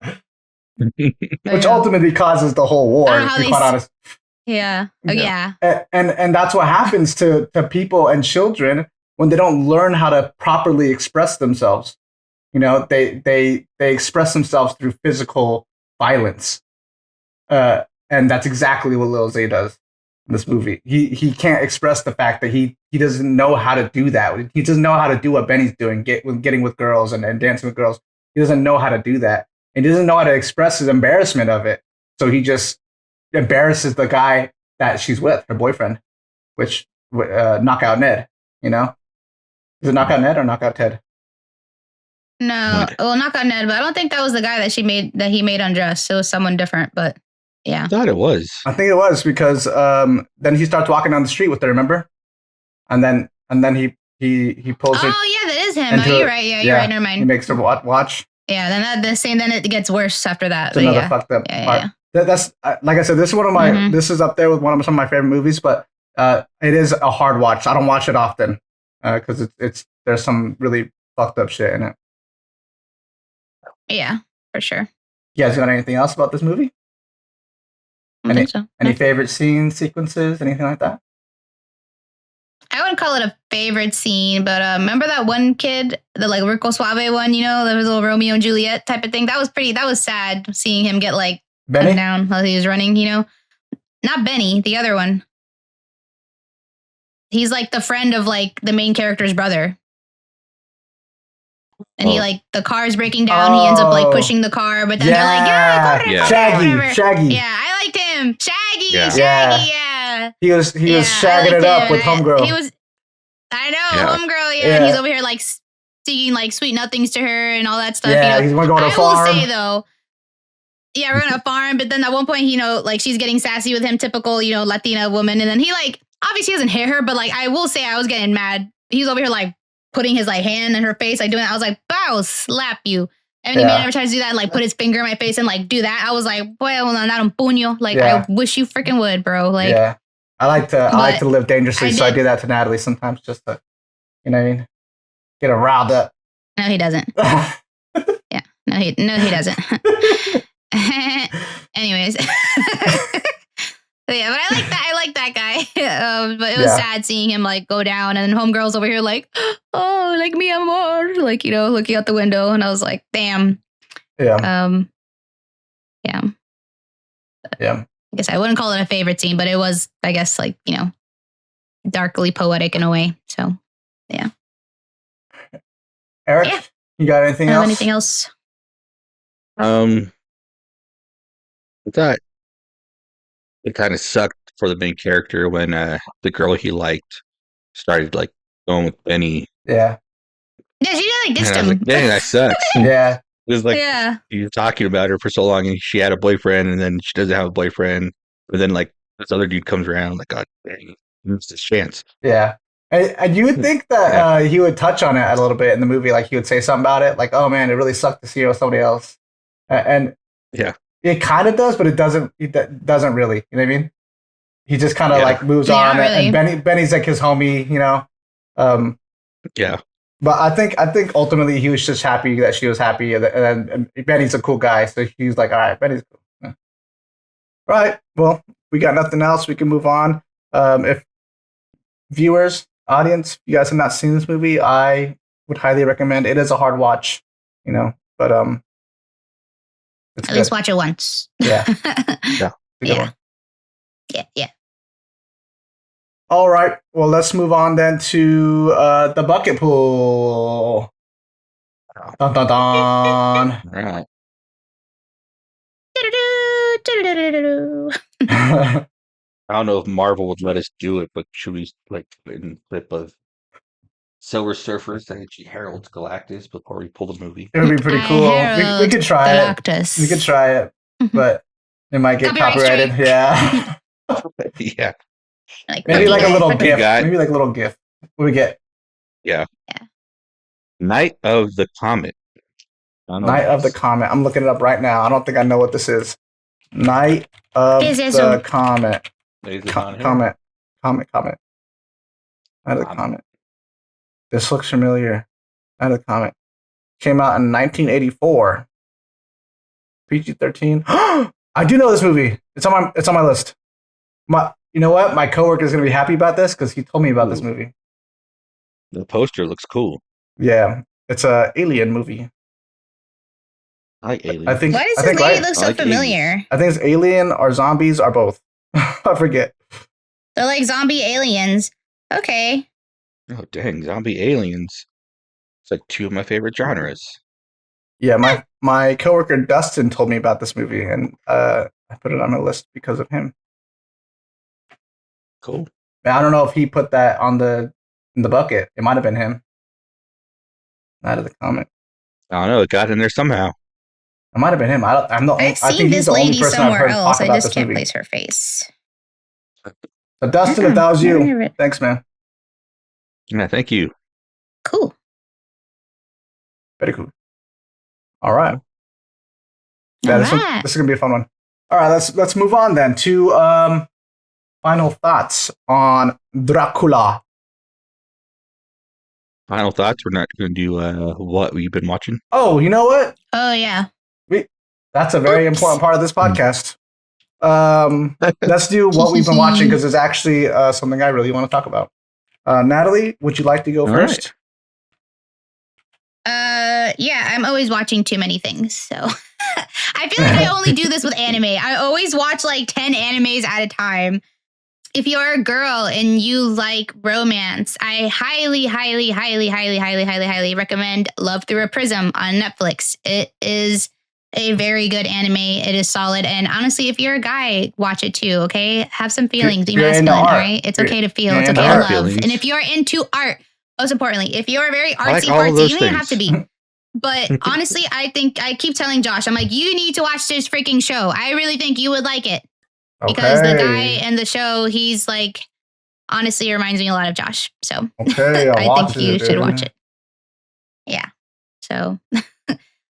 Which ultimately causes the whole war, to be quite honest. Yeah. Oh, yeah. And that's what happens to people and children when they don't learn how to properly express themselves. You know, they express themselves through physical violence. And that's exactly what Lil Zay does in this movie. He can't express the fact that he doesn't know how to do that. He doesn't know how to do what Benny's doing, getting with girls and dancing with girls. He doesn't know how to do that. And he doesn't know how to express his embarrassment of it. So he just embarrasses the guy that she's with, her boyfriend, which Knockout Ned, you know? Is it Knockout Ned or Knockout Ted? No, well, Knockout Ned, but I don't think that was the guy that he made undress. It was someone different, but yeah. I thought it was. I think it was because then he starts walking down the street with her, remember? And then he pulls her. Oh yeah, that is him. Oh, you're right. Yeah, you're right. Never mind. He makes her watch. Yeah, then then it gets worse after that. It's another fucked up part. Yeah. That's like I said, this is one of my this is up there with some of my favorite movies, but it is a hard watch. I don't watch it often because it's there's some really fucked up shit in it. Yeah, for sure. You guys got anything else about this movie? I think so. Any favorite scenes, sequences, anything like that? I wouldn't call it a favorite scene, but remember that one kid, the like Rico Suave one, you know, that was a little Romeo and Juliet type of thing. That was sad seeing him get like Benny? down while he was running, you know. Not Benny, the other one. He's like the friend of like the main character's brother. And he like the car's breaking down. He ends up like pushing the car, but then they're like, Shaggy. Yeah, I liked him. Shaggy. He was shagging it up with Homegirl. I know, Homegirl. Yeah, and he's over here like singing like sweet nothings to her and all that stuff. Yeah, you know? he's going to farm. I will say though, yeah, we're gonna farm. But then at one point, you know, like she's getting sassy with him, typical, you know, Latina woman. And then he like obviously doesn't hit her, but like I will say I was getting mad. He's over here like putting his like hand in her face, like doing that. I was like, I'll slap you. And when he made her try to do that and like put his finger in my face and like do that, I was like, boy, not un puño. Like I wish you freaking would, bro. Like I like to live dangerously, so I do that to Natalie sometimes just to, you know what I mean? Get her riled up. No, he doesn't. Yeah. No, he doesn't. Anyways. Yeah, but I like that guy. But it was sad seeing him like go down, and then homegirls over here like, oh, like mi amor, like, you know, looking out the window, and I was like, damn. Yeah. Yeah. Yeah. I guess I wouldn't call it a favorite scene, but it was, I guess, like, you know, darkly poetic in a way. So, yeah. Eric, you got anything else? Anything else? I thought it kind of sucked for the main character when the girl he liked started like going with Benny. Yeah. Yeah, she like And dissed I was him. like, dang, that sucks. Yeah. It was like Yeah. you're talking about her for so long, and she had a boyfriend, and then she doesn't have a boyfriend. But then like this other dude comes around, like, God dang, he missed his chance. Yeah. And you would think that he would touch on it a little bit in the movie, like he would say something about it, like, "Oh man, it really sucked to see her with somebody else," and Yeah, it kind of does, but it doesn't. It doesn't really. You know what I mean? He just kind of like moves on, really. and Benny's like his homie, you know. yeah. But I think ultimately he was just happy that she was happy, and Benny's a cool guy, so he was like, "All right, Benny's cool." Yeah. Right. Well, we got nothing else. We can move on. If viewers, audience, you guys have not seen this movie, I would highly recommend. It is a hard watch, you know, but it's At least watch it once. Yeah. Yeah. Yeah. Yeah. All right. Well, let's move on then to the bucket pool. Dun, dun, dun. All right. I don't know if Marvel would let us do it, but should we like put in a clip of Silver Surfers that actually heralds Galactus before we pull the movie? It would be pretty cool. We could try Galactus. it. We could try it, but it might get Copyright copyrighted. strike. Yeah. Yeah. Maybe like a little What do you gift. got? Maybe like a little gift. What do we get? Yeah. Night of the Comet. I don't know Night what of the it is. Comet. I'm looking it up right now. I don't think I know what this is. Night of Is it the some- Comet. Is it on here? Comet. Night of the Comet. Comet. This looks familiar. Night of the Comet. Came out in 1984. PG-13. I do know this movie. It's on my list. You know what? My coworker is going to be happy about this because he told me about this movie. The poster looks cool. Yeah, it's a alien movie. I like Alien. I think. Why does I this think, lady right? look I so like familiar? I think it's alien or zombies or both. I forget. They're like zombie aliens. Okay. Oh dang, zombie aliens. It's like two of my favorite genres. Yeah, my coworker Dustin told me about this movie, and I put it on my list because of him. Cool. I don't know if he put that in the bucket. It might have been him. Night of the Comet. I don't know. It got in there somehow. It might have been him. I I've think seen he's this the only lady person I've somewhere heard else. talk I about just this can't movie. place her face. So Dustin, if that was Never you, heard it. thanks, man. Yeah, thank you. Cool. Very cool. All right. Yeah, All this right. is gonna be a fun one. All right, let's move on then to final thoughts on Dracula. Final thoughts. We're not going to do what we've been watching. Oh, you know what? Oh yeah. That's a very important part of this podcast. Let's do what we've been watching because it's actually something I really want to talk about. Natalie, would you like to go All first? Yeah, I'm always watching too many things, so I feel like I only do this with anime. I always watch like 10 animes at a time. If you're a girl and you like romance, I highly recommend Love Through a Prism on Netflix. It is a very good anime. It is solid. And honestly, if you're a guy, watch it too, okay? Have some feelings. Be If you're into masculine, all art. right? It's okay to feel. You're It's into okay to art. love. Feelings. And if you're into art, most importantly, if you're a very like artsy all of fartsy, those you don't even have to things. be. But honestly, I think I keep telling Josh, I'm like, you need to watch this freaking show. I really think you would like it. Because the guy in the show, he's like, honestly, reminds me a lot of Josh. So Okay, I watch think you it, should dude. watch it. Yeah. So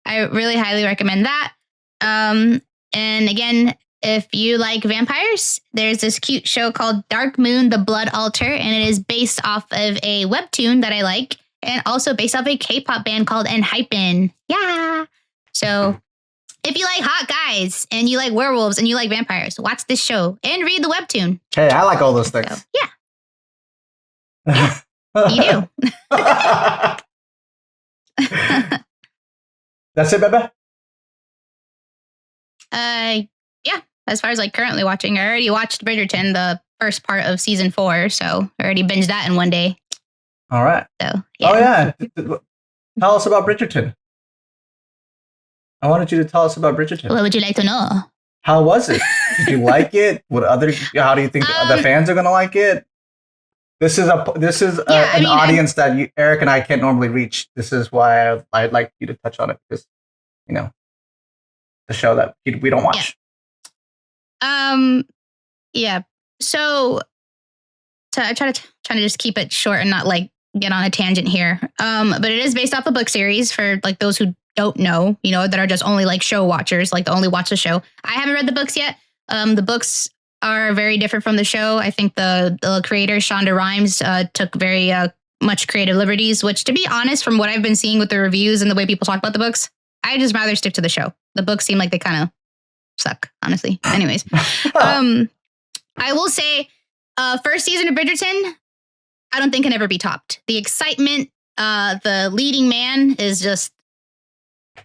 I really highly recommend that. And again, if you like vampires, there's this cute show called Dark Moon, the Blood Altar, and it is based off of a webtoon that I like, and also based off a K-pop band called Enhypen. Yeah. So If you like hot guys and you like werewolves and you like vampires, watch this show and read the webtoon. Hey, I like all those things. So, yeah, you do. That's it, Bebe? Yeah. As far as like currently watching, I already watched Bridgerton, the first part of season 4, so I already binged that in one day. All right. So yeah. Oh yeah. Tell us about Bridgerton. I wanted you to tell us about Bridgerton. What would you like to know? How was it? Did you like it? How do you think the fans are gonna like it? This is an audience that Eric and I can't normally reach. This is why I'd like you to touch on it, because the show that we don't watch. Yeah. So I try to just keep it short and not like get on a tangent here. But it is based off a book series for like those who don't know, that are just only like show watchers, like only watch the show. I haven't read the books yet. The books are very different from the show. I think the creator, Shonda Rhimes, took very much creative liberties, which, to be honest, from what I've been seeing with the reviews and the way people talk about the books, I just rather stick to the show. The books seem like they kind of suck, honestly. Anyways, I will say, first season of Bridgerton, I don't think can ever be topped. The excitement, the leading man is just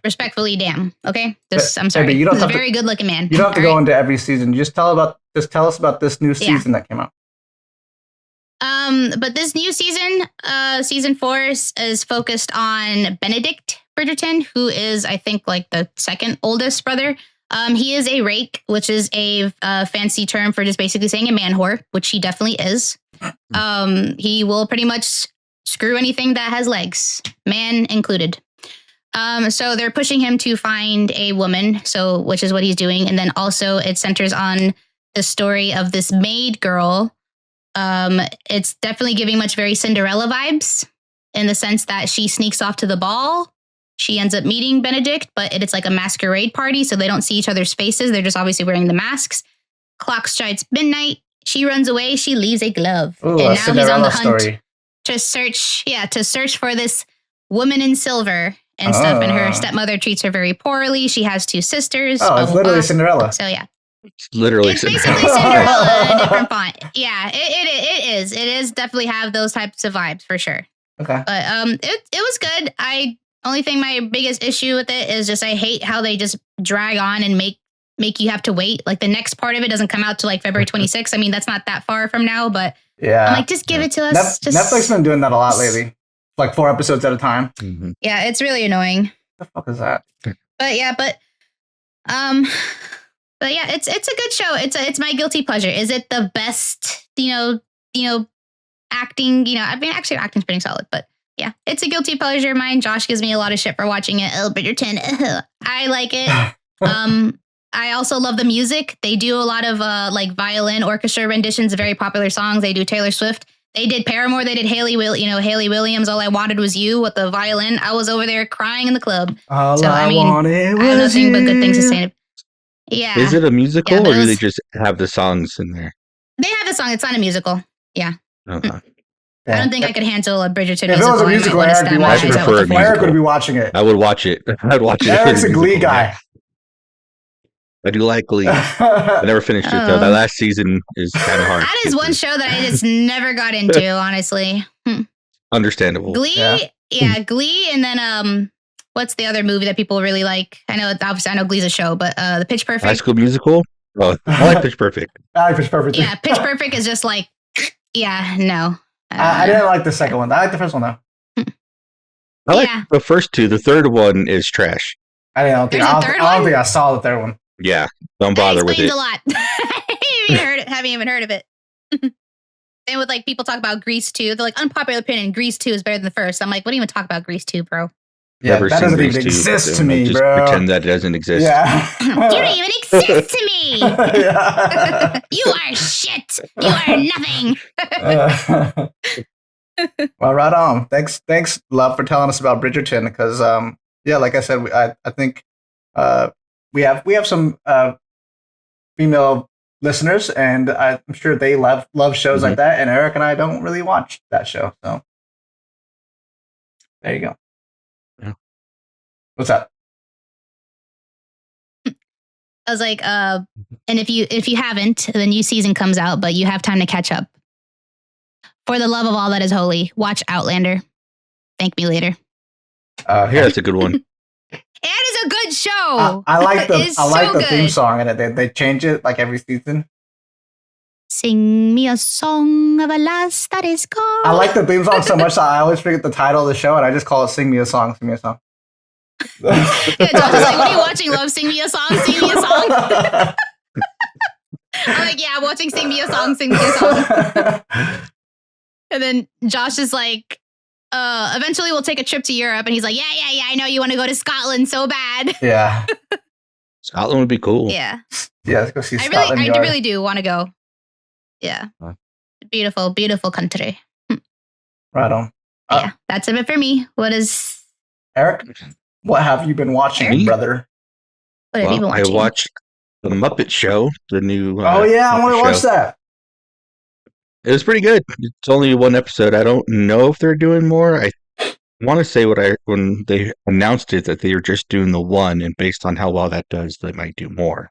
respectfully damn. Okay, I'm sorry. Baby, He's a very good looking man. You don't have to go into every season. Just tell us about this new season that came out. But this new season, season 4 is focused on Benedict Bridgerton, who is, I think, like the second oldest brother. He is a rake, which is a fancy term for just basically saying a man whore, which he definitely is. He will pretty much screw anything that has legs, man included. So they're pushing him to find a woman, which is what he's doing. And then also it centers on the story of this maid girl. It's definitely giving much very Cinderella vibes in the sense that she sneaks off to the ball. She ends up meeting Benedict, but it's like a masquerade party, so they don't see each other's faces. They're just obviously wearing the masks. Clock strikes midnight. She runs away. She leaves a glove. Ooh, and now Cinderella he's on the hunt story. to search for this woman in silver and stuff. And her stepmother treats her very poorly. She has 2 sisters. Oh, it's literally Cinderella. So yeah. It's literally It's basically Cinderella in a different font. Yeah, it is. It is definitely have those types of vibes for sure. Okay. But it was good. Only thing, my biggest issue with it is just I hate how they just drag on and make you have to wait. Like the next part of it doesn't come out till like February 26th. I mean, that's not that far from now, but yeah, I'm like, just give it to us. Netflix been doing that a lot lately, like 4 episodes at a time. Mm-hmm. Yeah, it's really annoying. What the fuck is that? But yeah, it's a good show. It's my guilty pleasure. Is it the best? Acting. I mean, actually, acting's pretty solid, but. Yeah, it's a guilty pleasure of mine. Josh gives me a lot of shit for watching it. Oh, Bridgerton. I like it. I also love the music. They do a lot of like violin orchestra renditions of very popular songs. They do Taylor Swift. They did Paramore. They did Haley Williams. All I Wanted Was You with the violin. I was over there crying in the club. All I wanted was I have nothing but good things to you. say. Yeah. Is it a musical or do they just have the songs in there? They have the song. It's not a musical. Yeah. Okay. I don't think I could handle a Bridgerton If it musical. was a musical, Eric would be watching it. Eric would be watching it. I would watch it. I'd watch it. Eric's a Glee guy. I do like Glee. I never finished it though. That last season is kind of hard. That is one show that I just never got into, honestly. Understandable. Glee, yeah, Glee, and then what's the other movie that people really like? I know Glee's a show, but the Pitch Perfect. High School Musical. Oh, I like Pitch Perfect. I like Pitch Perfect. Yeah, Pitch Perfect is just like, yeah, no. I didn't like the second one. I like the first one though. I like the first 2. The third one is trash. I don't think I saw the third one. Yeah, don't bother with it. A lot. Haven't even heard of it. And with like people talk about Grease 2, they're like unpopular opinion. Grease 2 is better than the first. I'm like, what do you even talk about Grease 2, bro? Yeah, that doesn't even exist to me, just bro. Pretend that it doesn't exist. Yeah. You don't even exist to me. You are shit. You are nothing. Well, right on. Thanks, Love, for telling us about Bridgerton. Because, like I said, I think we have some female listeners, and I'm sure they love shows like that. And Eric and I don't really watch that show, so there you go. Yeah. What's up? I was like, and if you haven't, the new season comes out, but you have time to catch up. For the love of all that is holy, watch Outlander. Thank me later. Yeah, that's a good one. It is a good show. I like the good. theme song, and they change it like every season. Sing me a song of a lass that is gone. I like the theme song so much that I always forget the title of the show, and I just call it "Sing Me a Song." Sing me a song. Yeah, Josh is like, what are you watching, love? Sing me a song. Sing me a song. I'm like, yeah, I'm watching Sing Me a Song. Sing me a song. And then Josh is like, eventually we'll take a trip to Europe. And he's like, yeah, I know you want to go to Scotland so bad. Yeah. Scotland would be cool. Yeah. Yeah, let's go see I Scotland. really do want to go. Yeah. Beautiful, beautiful country. Right on. Yeah, that's it for me. What is... Eric, what have you been watching, Me? brother? What have you been I watching? watched the Muppet Show, the new. Oh, yeah, I want to Muppet watch show. that. It was pretty good. It's only one episode. I don't know if they're doing more. I want to say when they announced it that they were just doing the one, and based on how well that does, they might do more.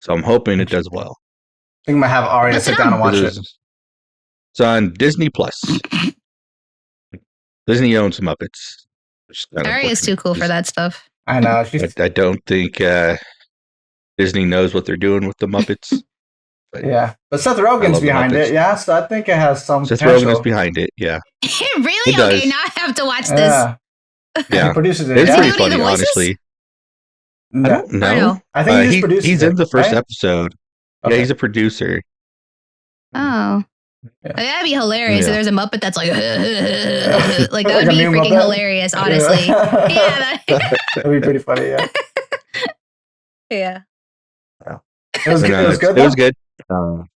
So I'm hoping it does well. I think I might have Aria What's sit it down on? and watch it. It's on Disney Plus. Disney owns Muppets. Ari is too cool for that stuff. I know. She's, I don't think Disney knows what they're doing with the Muppets. But yeah. But Seth I Rogen's love the behind Muppets. it, yeah? So I think it has some Seth potential. Rogen is behind it. Yeah, Really? It does. Okay, now I have to watch this. Yeah. yeah. He produces it, It's yeah? pretty Is he doing funny, the voices? honestly. I No. don't know. no? I think he just produces he's it, in the first right? episode. Okay. Yeah, he's a producer. Oh. Yeah. That'd be hilarious. Yeah. If there's a Muppet that's like, like that Like would a be new freaking Muppet? hilarious, honestly. Yeah. Yeah. That'd be pretty funny, yeah. Yeah. It was, And, it was good, It was though?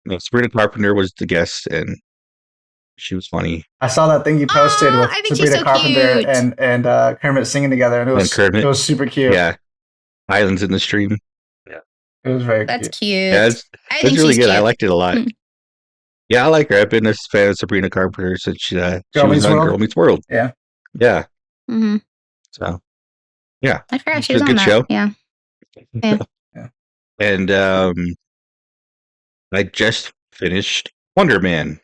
good. Sabrina Carpenter was the guest, and she was funny. I saw that thing you posted with I think she's Sabrina so Carpenter cute. and Kermit singing together, and it was Kermit. it was super cute. Yeah, Islands in the Stream. It was very That's cute. cute. Yeah, I it's think really she's good. cute. I liked it a lot. Mm. Yeah, I like her. I've been a fan of Sabrina Carpenter since she Girl was Meets on World? Girl Meets World. Yeah. Yeah. Mm-hmm. So I forgot It's she a was on good that. show. Yeah. and I just finished Wonder Man.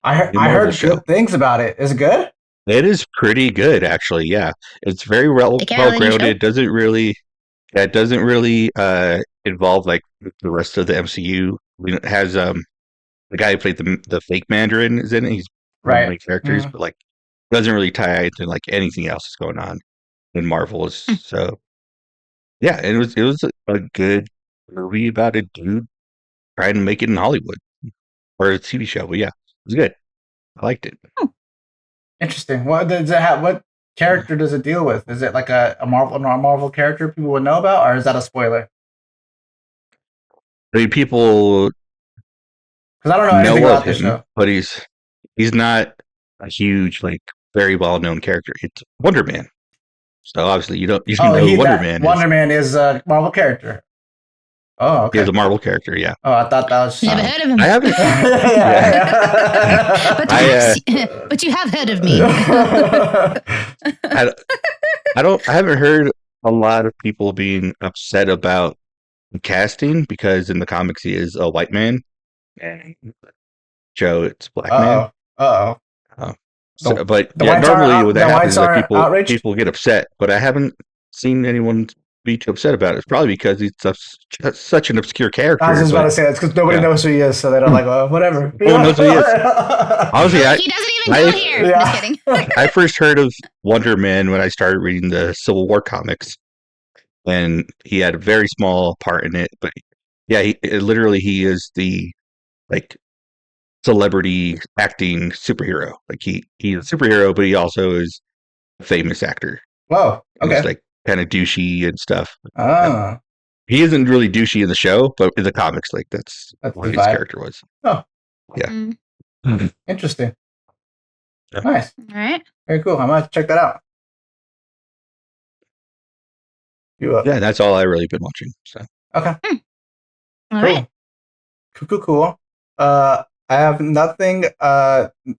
I heard The Marvel show. good things about it. Is it good? It is pretty good, actually. Yeah, it's very well The Carolina grounded. show? It doesn't really involve like the rest of the MCU. It has the guy who played the fake Mandarin is in it. He's one of the Right. main characters, but like doesn't really tie into like anything else that's going on in Marvel. So yeah, it was a good movie about a dude trying to make it in Hollywood or a TV show. But yeah, it was good. I liked it. Interesting. What does it have? What character does it deal with? Is it like a Marvel character people would know about, or is that a spoiler? I mean, people Because I don't know anything know about of this him, show. but he's not a huge, like, very well known character. It's Wonder Man. So obviously you know who Wonder Man is. Wonder Man is a Marvel character. Oh, okay. He's a Marvel character, yeah. Oh, I thought that was. Never heard of him. I haven't. Yeah. But, I, but you have heard of me. I haven't heard a lot of people being upset about the casting because in the comics he is a white man, and Joe it's black man. Uh oh. So, but the yeah, whites are normally out- what the that happens whites is are that outraged? people get upset, but I haven't seen anyone be too upset about it. It's probably because he's such an obscure character. I was just about but- to say that's because nobody Yeah. knows who he is, so they don't like, well, whatever. No one knows who he is. Honestly, He doesn't even go here. Yeah. Just kidding. I first heard of Wonder Man when I started reading the Civil War comics, and he had a very small part in it. But yeah, he is the like celebrity acting superhero. Like he's a superhero, but he also is a famous actor. Whoa. And Okay. He's like kind of douchey and stuff. Oh. He isn't really douchey in the show, but in the comics, like that's That's what the his vibe. character was. Yeah. Mm, Interesting. Yeah. Nice. all right. Very cool. I'm gonna check that out. You Yeah, that's all I really been watching. So Okay. All Cool. right. Cool. I have nothing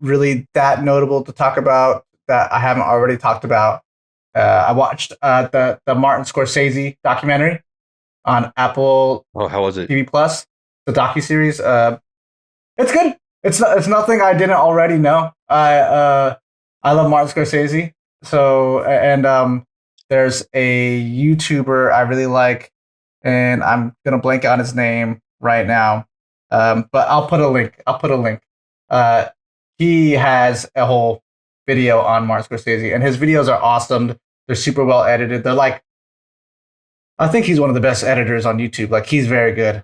really that notable to talk about that I haven't already talked about. I watched the Martin Scorsese documentary on Apple Oh, how was it? TV Plus, the docuseries. It's good. It's nothing I didn't already know. I love Martin Scorsese. So and there's a YouTuber I really like, and I'm gonna blank on his name right now. But I'll put a link. He has a whole video on Martin Scorsese, and his videos are awesome. They're super well edited. They're like, I think he's one of the best editors on YouTube. Like, he's very good.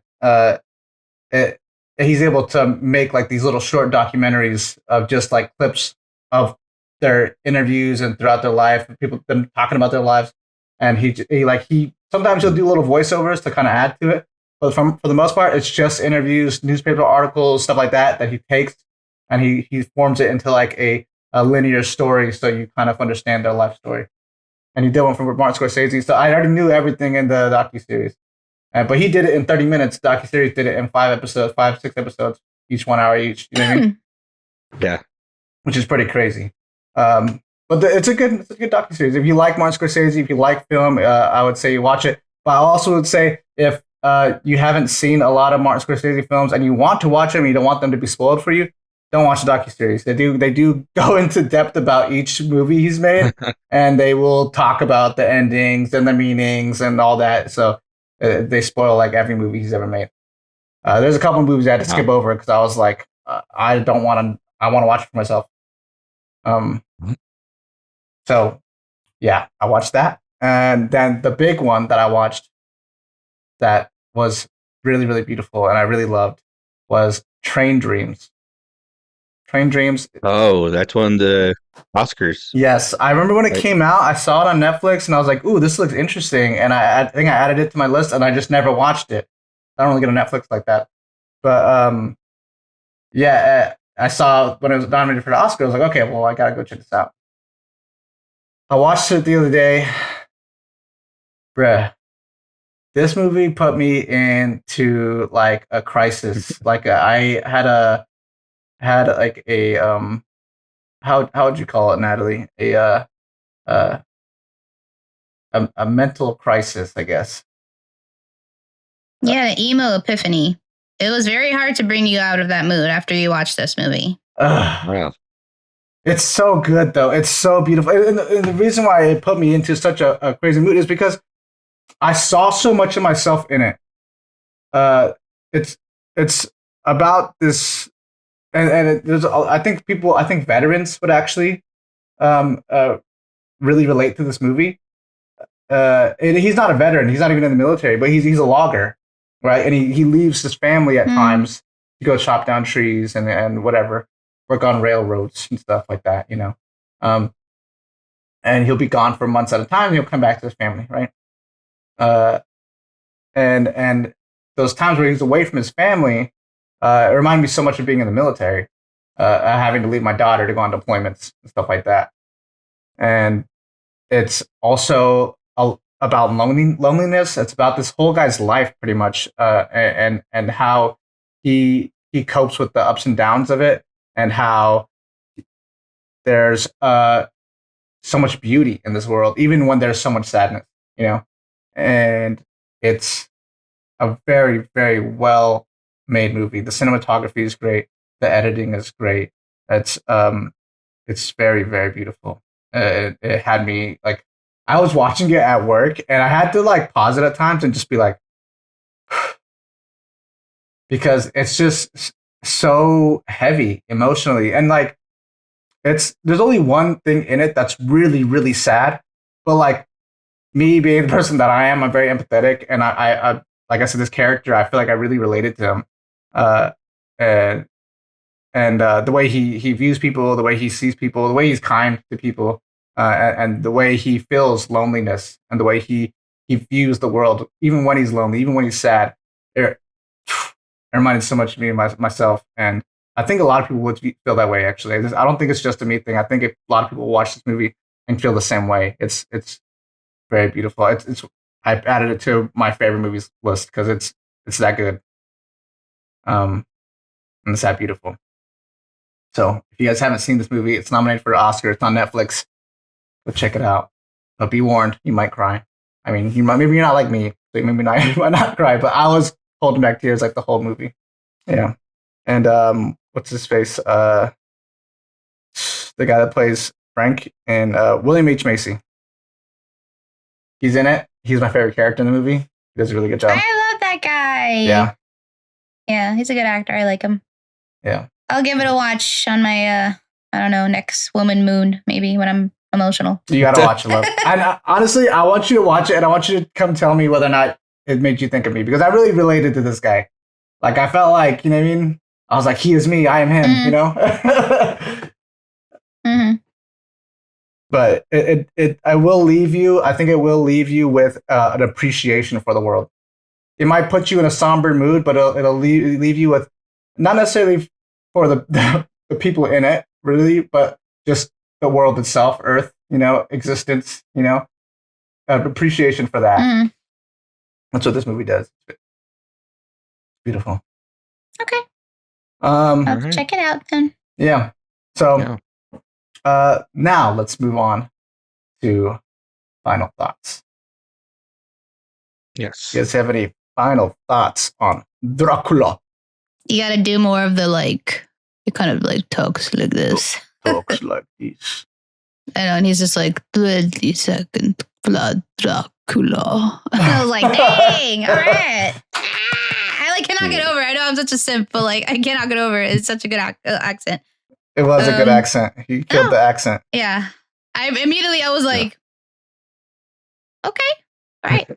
He's able to make like these little short documentaries of just like clips of their interviews and throughout their life, people them talking about their lives. And he sometimes he'll do little voiceovers to kind of add to it. But for the most part, it's just interviews, newspaper articles, stuff like that he takes, and he forms it into like a linear story, so you kind of understand their life story. And he did one for Martin Scorsese, so I already knew everything in the docuseries. But he did it in 30 minutes. The docuseries did it in 6 episodes, each 1 hour each. You know what I mean? Yeah. Which is pretty crazy. But it's a good docuseries. If you like Martin Scorsese, if you like film, I would say you watch it. But I also would say if you haven't seen a lot of Martin Scorsese films and you want to watch them, you don't want them to be spoiled for you, don't watch the docuseries. They do go into depth about each movie he's made, and they will talk about the endings and the meanings and all that. So they spoil like every movie he's ever made. There's a couple of movies I had to skip over because I was like, I want to watch it for myself. So yeah, I watched that. And then the big one that I watched that was really, really beautiful and I really loved was Train Dreams. Train Dreams. Oh, that's one of the Oscars. Yes, I remember when it came out. I saw it on Netflix, and I was like, "Ooh, this looks interesting." And I think I added it to my list, and I just never watched it. I don't really get a Netflix like that. But yeah, I saw when it was nominated for the Oscar. I was like, "Okay, well, I gotta go check this out." I watched it the other day, bruh. This movie put me into like a crisis. Like I had like a how would you call it, Natalie? A mental crisis, I guess. Yeah, an emo epiphany. It was very hard to bring you out of that mood after you watched this movie. Wow. It's so good though. It's so beautiful. And the reason why it put me into such a crazy mood is because I saw so much of myself in it. It's about this. There's, I think veterans would actually really relate to this movie. And he's not a veteran; he's not even in the military, but he's a logger, right? And he leaves his family at times to go chop down trees and whatever, work on railroads and stuff like that, you know. And he'll be gone for months at a time, and he'll come back to his family, right? And those times where he's away from his family. It reminded me so much of being in the military, having to leave my daughter to go on deployments and stuff like that. And it's also about loneliness. It's about this whole guy's life, pretty much, and how he copes with the ups and downs of it, and how there's so much beauty in this world, even when there's so much sadness, you know. And it's a very, very well made movie. The cinematography is great. The editing is great. It's very, very beautiful. It had me like, I was watching it at work and I had to like pause it at times and just be like, because it's just so heavy emotionally. And like, there's only one thing in it that's really, really sad. But like, me being the person that I am, I'm very empathetic. And I like I said, this character, I feel like I really related to him. And the way he views people, the way he sees people, the way he's kind to people, and the way he feels loneliness, and the way he views the world, even when he's lonely, even when he's sad. It reminded so much of me and myself, and I think a lot of people would feel that way. Actually, I don't think it's just a me thing. I think if a lot of people watch this movie and feel the same way, it's very beautiful. I added it to my favorite movies list because it's that good. And it's that beautiful. So if you guys haven't seen this movie, it's nominated for an Oscar. It's on Netflix. Go check it out. But be warned, you might cry. I mean, maybe you're not like me, so you maybe not, you might not cry, but I was holding back tears like the whole movie. Yeah. And what's his face? The guy that plays Frank and William H. Macy. He's in it. He's my favorite character in the movie. He does a really good job. I love that guy. Yeah. Yeah, he's a good actor. I like him. Yeah. I'll give it a watch on my, I don't know, next woman moon, maybe when I'm emotional. You gotta watch it, love. And honestly, I want you to watch it, and I want you to come tell me whether or not it made you think of me, because I really related to this guy. Like, I felt like, you know what I mean? I was like, he is me, I am him, you know? Mm-hmm. But I will leave you, I think it will leave you with an appreciation for the world. It might put you in a somber mood, but it'll leave you with, not necessarily for the people in it, really, but just the world itself, Earth, you know, existence, you know, appreciation for that. Mm. That's what this movie does. Beautiful. Okay. All I'll check it out then. Yeah. So, now let's move on to final thoughts. Yes. You guys have any final thoughts on Dracula? You got to do more of the like, it kind of like talks like this. Talks like this. I know, and he's just like 22nd Blood Dracula. I was like, dang, all right. I like cannot get over it. I know I'm such a simp, but like I cannot get over it. It's such a good accent. It was a good accent. He killed the accent. Yeah. I was like, okay, all right.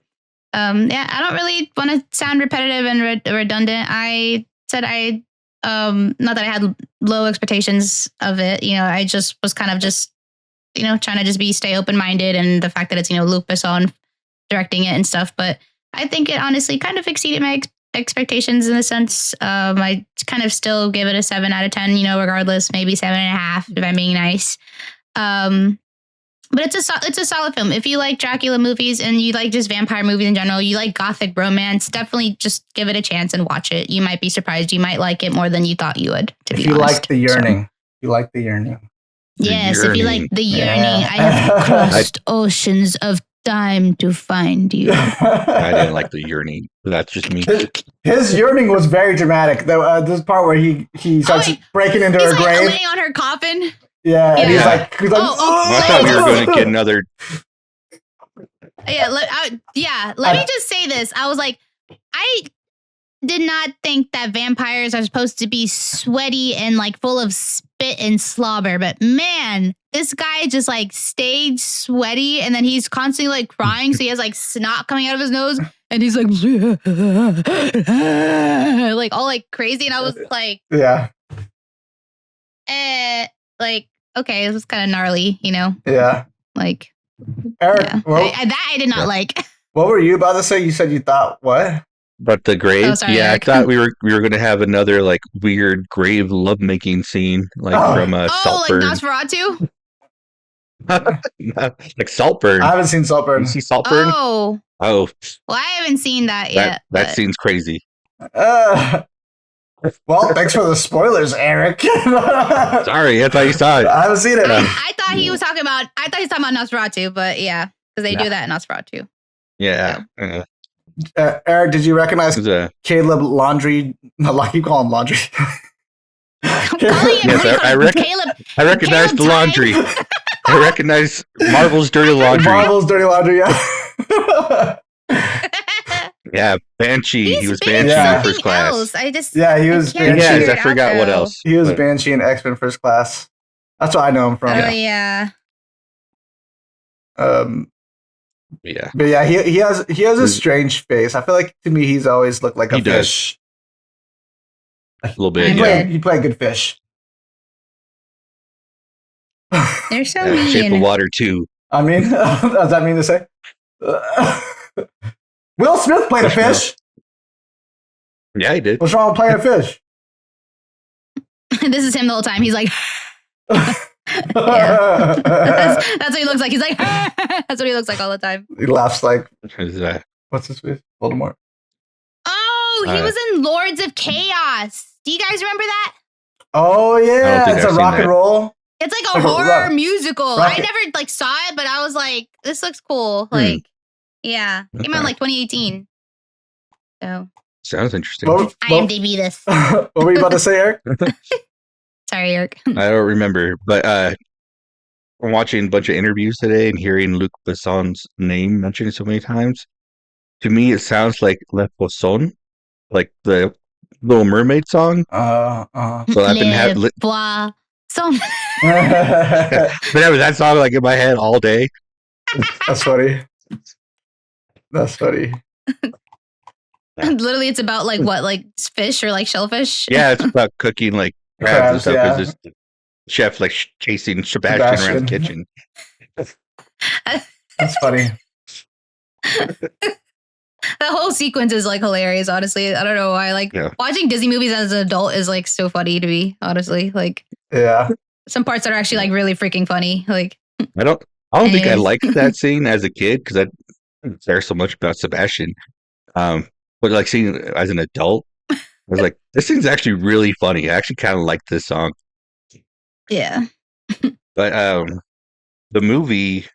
Yeah, I don't really want to sound repetitive and redundant. I said not that I had low expectations of it. You know, I just was kind of just, you know, trying to just stay open-minded, and the fact that it's, you know, Luc Besson directing it and stuff. But I think it honestly kind of exceeded my expectations in the sense. I kind of still give it a 7 out of 10, you know, regardless, maybe 7.5 if I'm being nice. But it's a solid film. If you like Dracula movies and you like just vampire movies in general, you like gothic romance, definitely just give it a chance and watch it. You might be surprised. You might like it more than you thought you would, to be honest. If you like The Yearning. You like The Yearning. Yes, if you like The Yearning, Yeah. I have crossed oceans of time to find you. I didn't like The Yearning. That's just me. His yearning was very dramatic. This part where he starts breaking into her He's like grave. laying on her coffin. Yeah, and he's Yeah. like, I thought we were going to get another. Yeah, let me just say this. I was like, I did not think that vampires are supposed to be sweaty and like full of spit and slobber, but man, this guy just like stayed sweaty, and then he's constantly like crying, so he has like snot coming out of his nose, and he's like like all like crazy, and I was like, yeah, like, okay, this was kind of gnarly, you know? Yeah. Like, Eric, yeah. I did not like. What were you about to say? You said you thought what? But the grave, Oh, sorry, yeah, Eric. I thought we were going to have another like weird grave lovemaking scene, like from Saltburn. Like Nosferatu? Like Saltburn. I haven't seen Saltburn. You see Saltburn? Oh, Oh, well, I haven't seen that yet. that scene's crazy. Well, thanks for the spoilers, Eric. Sorry, I thought you saw it. I haven't seen it. I thought he was talking about Nosferatu, but yeah, because they do that in Nosferatu. Yeah. Eric, did you recognize It was Caleb Landry? I keep calling him Laundry. Yes, I recognize the laundry. I recognize Marvel's Dirty Laundry. Marvel's Dirty Laundry, yeah. Yeah, Banshee. He was being Banshee in something First Class. else. He was can't Banshee. Yes, figure I it out, forgot what though. else. He was But- Banshee in X-Men First Class. That's what I know him from. Oh yeah. Yeah. But yeah, he has a strange face. I feel like to me he's always looked like a He does. fish. A little bit, He yeah. played good fish. They're so Shape of mean. Water too. I mean, does that mean to say? Will Smith played a fish. Yeah, he did. What's wrong with playing a fish? This is him the whole time. He's like, that's what he looks like. He's like, that's what he looks like all the time. He laughs like, Is that- what's his face? Voldemort. Oh, he was in Lords of Chaos. Do you guys remember that? Oh I don't yeah, think it's I've a seen rock and that. roll. It's like a Like a horror musical. rocket. I never like saw it, but I was like, this looks cool. Like, Yeah. Came out in like 2018. So Sounds interesting. IMDb this. What were you about to say, Eric? Sorry, Eric. I don't remember, but I'm watching a bunch of interviews today and hearing Luc Besson's name mentioned so many times. To me, it sounds like Le Poisson, like the Little Mermaid song. So I've been having Poisson. that song like in my head all day. That's funny. That's funny. Literally, it's about like what, like fish or like shellfish? Yeah, it's about cooking like crabs and stuff. Yeah. There's this chef like chasing Sebastian around the kitchen. That's funny. That whole sequence is like hilarious, honestly. I don't know why. Like watching Disney movies as an adult is like so funny to me, honestly. Like some parts that are actually like really freaking funny. Like I don't think I liked that scene as a kid because I didn't care so much about Sebastian. But like seeing it as an adult, I was like, this thing's actually really funny. I actually kind of like this song. Yeah. But the movie,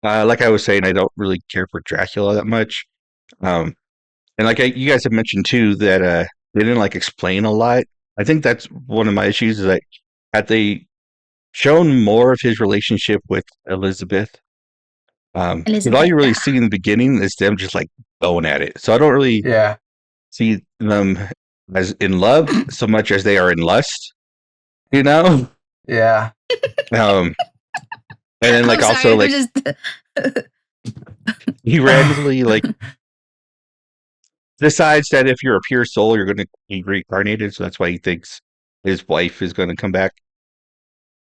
like I was saying, I don't really care for Dracula that much. And like you guys have mentioned too, that they didn't like explain a lot. I think that's one of my issues is that had they shown more of his relationship with Elizabeth, because all you really see in the beginning is them just like going at it. So I don't really see them as in love so much as they are in lust, you know? Yeah. And then like also like he randomly like decides that if you're a pure soul, you're going to be reincarnated. So that's why he thinks his wife is going to come back.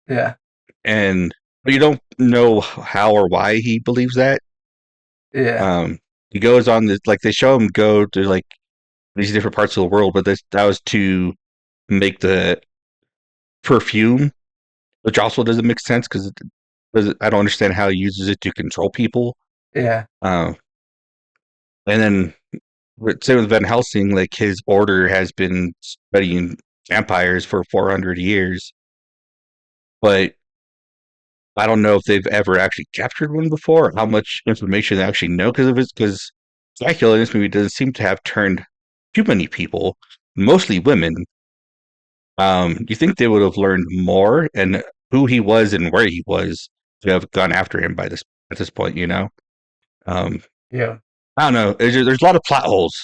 Yeah. And but you don't know how or why he believes that. Yeah. He goes on this, like they show him go to like these different parts of the world, but that was to make the perfume, which also doesn't make sense because I don't understand how he uses it to control people. Yeah. And then same with Van Helsing, like his order has been studying vampires for 400 years, but I don't know if they've ever actually captured one before, or how much information they actually know because Dracula in this movie doesn't seem to have turned too many people, mostly women. You think they would have learned more and who he was and where he was to have gone after him at this point, you know? Yeah. I don't know. There's a lot of plot holes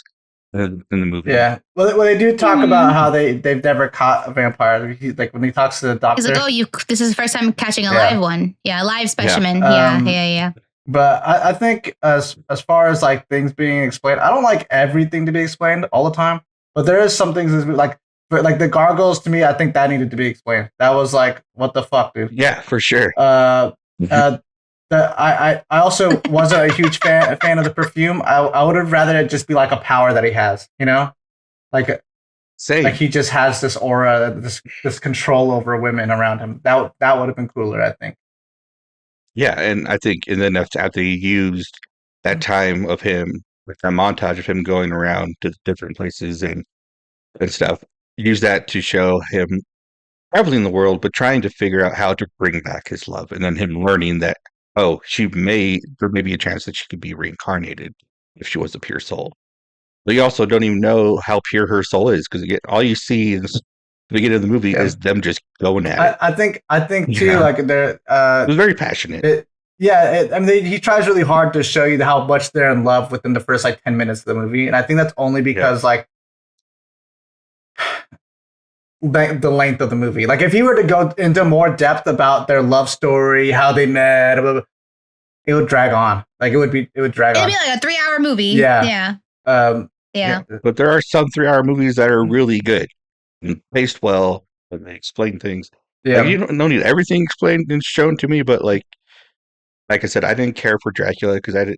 in the movie. Yeah. Well, they do talk about how they've never caught a vampire. Like when he talks to the doctor. He's like, this is the first time catching a live one. Yeah, a live specimen. Yeah. But I think as far as like things being explained, I don't like everything to be explained all the time. But there is some things like the gargoyles to me, I think that needed to be explained. That was like, what the fuck, dude? Yeah, for sure. I also wasn't a huge fan of the perfume. I would have rather it just be like a power that he has, you know, like he just has this aura, this control over women around him. That would have been cooler, I think. Yeah, and I think, and then after he used that time of him, with that montage of him going around to different places and stuff, use that to show him traveling the world, but trying to figure out how to bring back his love, and then him learning that there may be a chance that she could be reincarnated if she was a pure soul. But you also don't even know how pure her soul is because all you see in the beginning of the movie is them just going at it. I think too, like they're it was very passionate. He tries really hard to show you how much they're in love within the first like 10 minutes of the movie, and I think that's only because like the length of the movie. Like if he were to go into more depth about their love story, how they met, it would drag on. Like it would drag on. It'd be like a 3-hour movie. Yeah. But there are some 3-hour movies that are really good and paced well and they explain things. Yeah. Like, you don't need everything explained and shown to me, but like I said, I didn't care for Dracula because I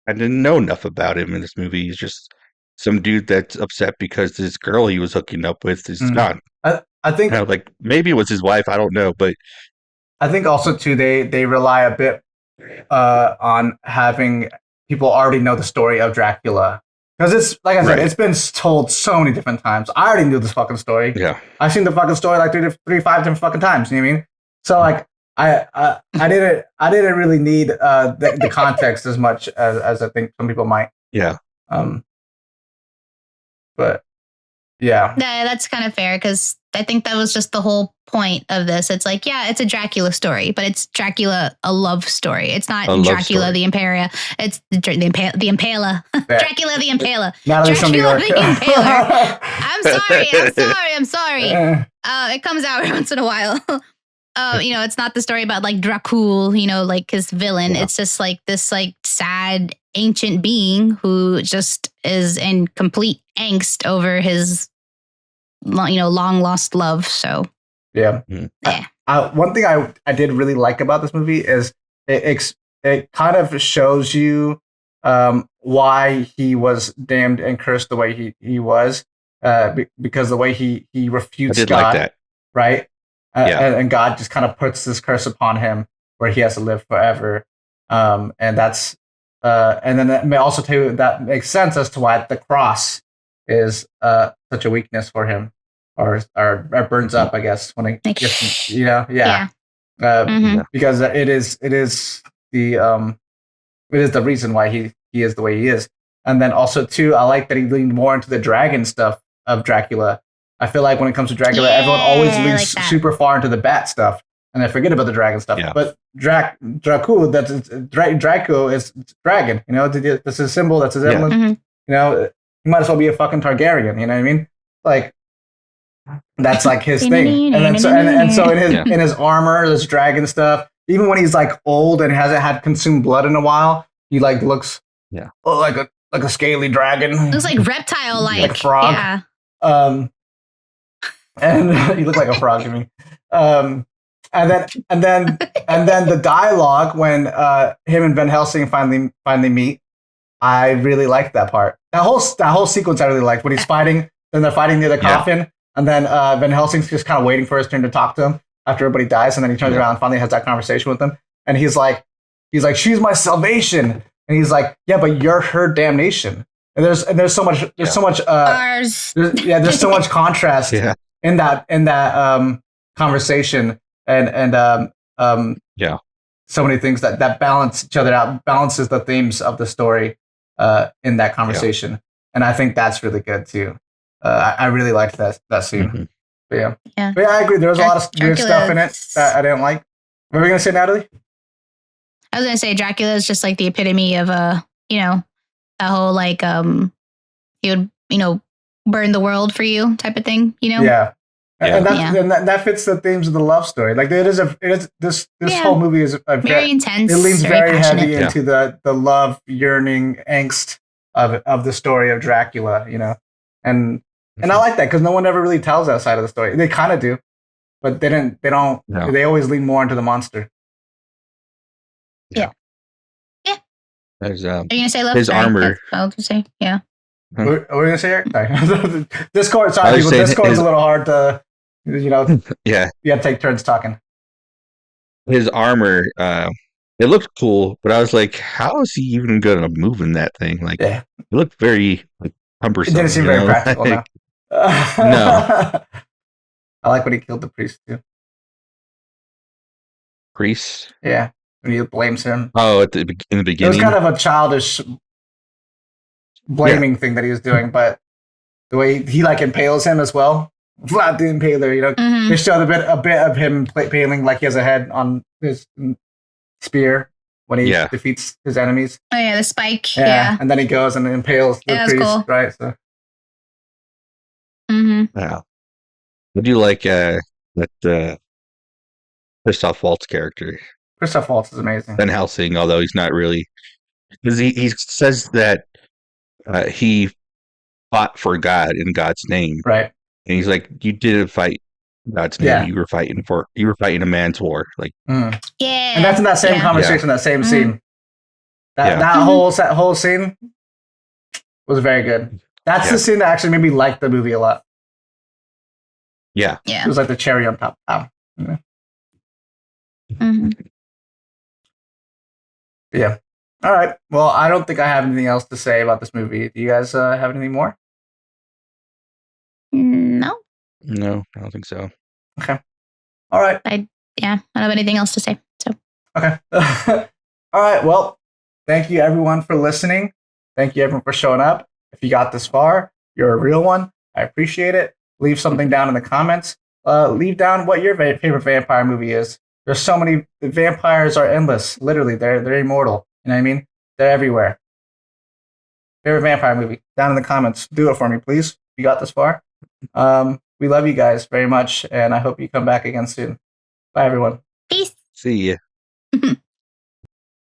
didn't know enough about him in this movie. He's just some dude that's upset because this girl he was hooking up with is gone. I think like maybe it was his wife. I don't know, but I think also too they rely a bit on having people already know the story of Dracula because it's like I said, it's been told so many different times. I already knew this fucking story. Yeah, I've seen the fucking story like 5 different fucking times. You know what I mean? So like I didn't really need the context as much as I think some people might. Yeah. But yeah. Yeah, that's kind of fair because I think that was just the whole point of this. It's like, yeah, it's a Dracula story, but it's Dracula a love story. It's not Dracula the Impaler. It's the Impaler. Dracula the Impaler. Dracula the Impaler. I'm sorry. It comes out every once in a while. It's not the story about like Dracul, like his villain. Yeah. It's just like this like sad ancient being who just is in complete angst over his long lost love. So yeah. One thing I did really like about this movie is it kind of shows you why he was damned and cursed the way he was, because the way he refutes God, like that. Right? And God just kind of puts this curse upon him where he has to live forever. And that's and then that may also tell you that makes sense as to why the cross is such a weakness for him, or burns up, I guess, when it gets, because it is the reason why he is the way he is. And then also too, I like that he leaned more into the dragon stuff of Dracula. I feel like when it comes to Dracula, everyone always leans super far into the bat stuff, and they forget about the dragon stuff. Yeah. But Dracul, Draco is dragon. That's his symbol. That's his emblem. He might as well be a fucking Targaryen. You know what I mean? Like that's like his thing. And then so in his armor, this dragon stuff. Even when he's like old and hasn't had consumed blood in a while, he like looks like a scaly dragon. Looks like reptile, like a frog. Yeah. And you look like a frog to me. And then the dialogue when him and Van Helsing finally meet, I really liked that part. That whole sequence I really liked when he's fighting. Then they're fighting near the coffin, and then Van Helsing's just kind of waiting for his turn to talk to him after everybody dies, and then he turns around and finally has that conversation with them, and he's like, she's my salvation, and he's like, yeah, but you're her damnation. And there's so much ours. There's so much contrast. Yeah. In that conversation and so many things that balance each other out, balances the themes of the story in that conversation, and I think that's really good too. I really liked that scene. Mm-hmm. But I agree. There was a lot of weird stuff in it that I didn't like. What were we gonna say, Natalie? I was gonna say Dracula is just like the epitome of that whole like he would burn the world for you type of thing, Yeah. And that fits the themes of the love story. Like this whole movie is very intense. It leans very heavy passionate. into the love, yearning, angst of the story of Dracula, and I like that because no one ever really tells that side of the story. They kind of do, but they don't. No. They always lean more into the monster. Yeah. There's, are you gonna say love? His armor. I'll just say yeah. What are we gonna say, Eric? Sorry. Discord. Sorry, people. Discord's a little hard to. Yeah. You have to take turns talking. His armor, it looked cool, but I was like, how is he even going to move in that thing? Like, it looked very cumbersome. It didn't seem very practical. No. I like when he killed the priest too. Priest? Yeah, when he blames him. Oh, in the beginning. It was kind of a childish blaming thing that he was doing, but the way he like impales him as well. Vlad the Impaler, they showed a bit of him impaling like he has a head on his spear when he defeats his enemies. Oh yeah, the spike. Yeah, and then he goes and impales the priest, cool. Right? So. Yeah. I do like that Christoph Waltz character. Christoph Waltz is amazing. Van Helsing, although he's not really, because he says that he fought for God in God's name, right? And he's like, you didn't fight God's name. Yeah. You were fighting a man's war. Like, yeah. And that's in that same conversation, that same scene. That whole scene was very good. That's the scene that actually made me like the movie a lot. Yeah. It was like the cherry on top. Yeah. All right. Well, I don't think I have anything else to say about this movie. Do you guys have anything more? No, I don't think so. Okay. All right. I yeah, I don't have anything else to say. So Okay. All right. Well, thank you everyone for listening. Thank you everyone for showing up. If you got this far, you're a real one. I appreciate it. Leave something down in the comments. Leave down what your favorite vampire movie is. There's so many. The vampires are endless. Literally, they're immortal. You know what I mean? They're everywhere. Favorite vampire movie? Down in the comments. Do it for me, please. If you got this far. We love you guys very much, and I hope you come back again soon. Bye, everyone. peace. See ya.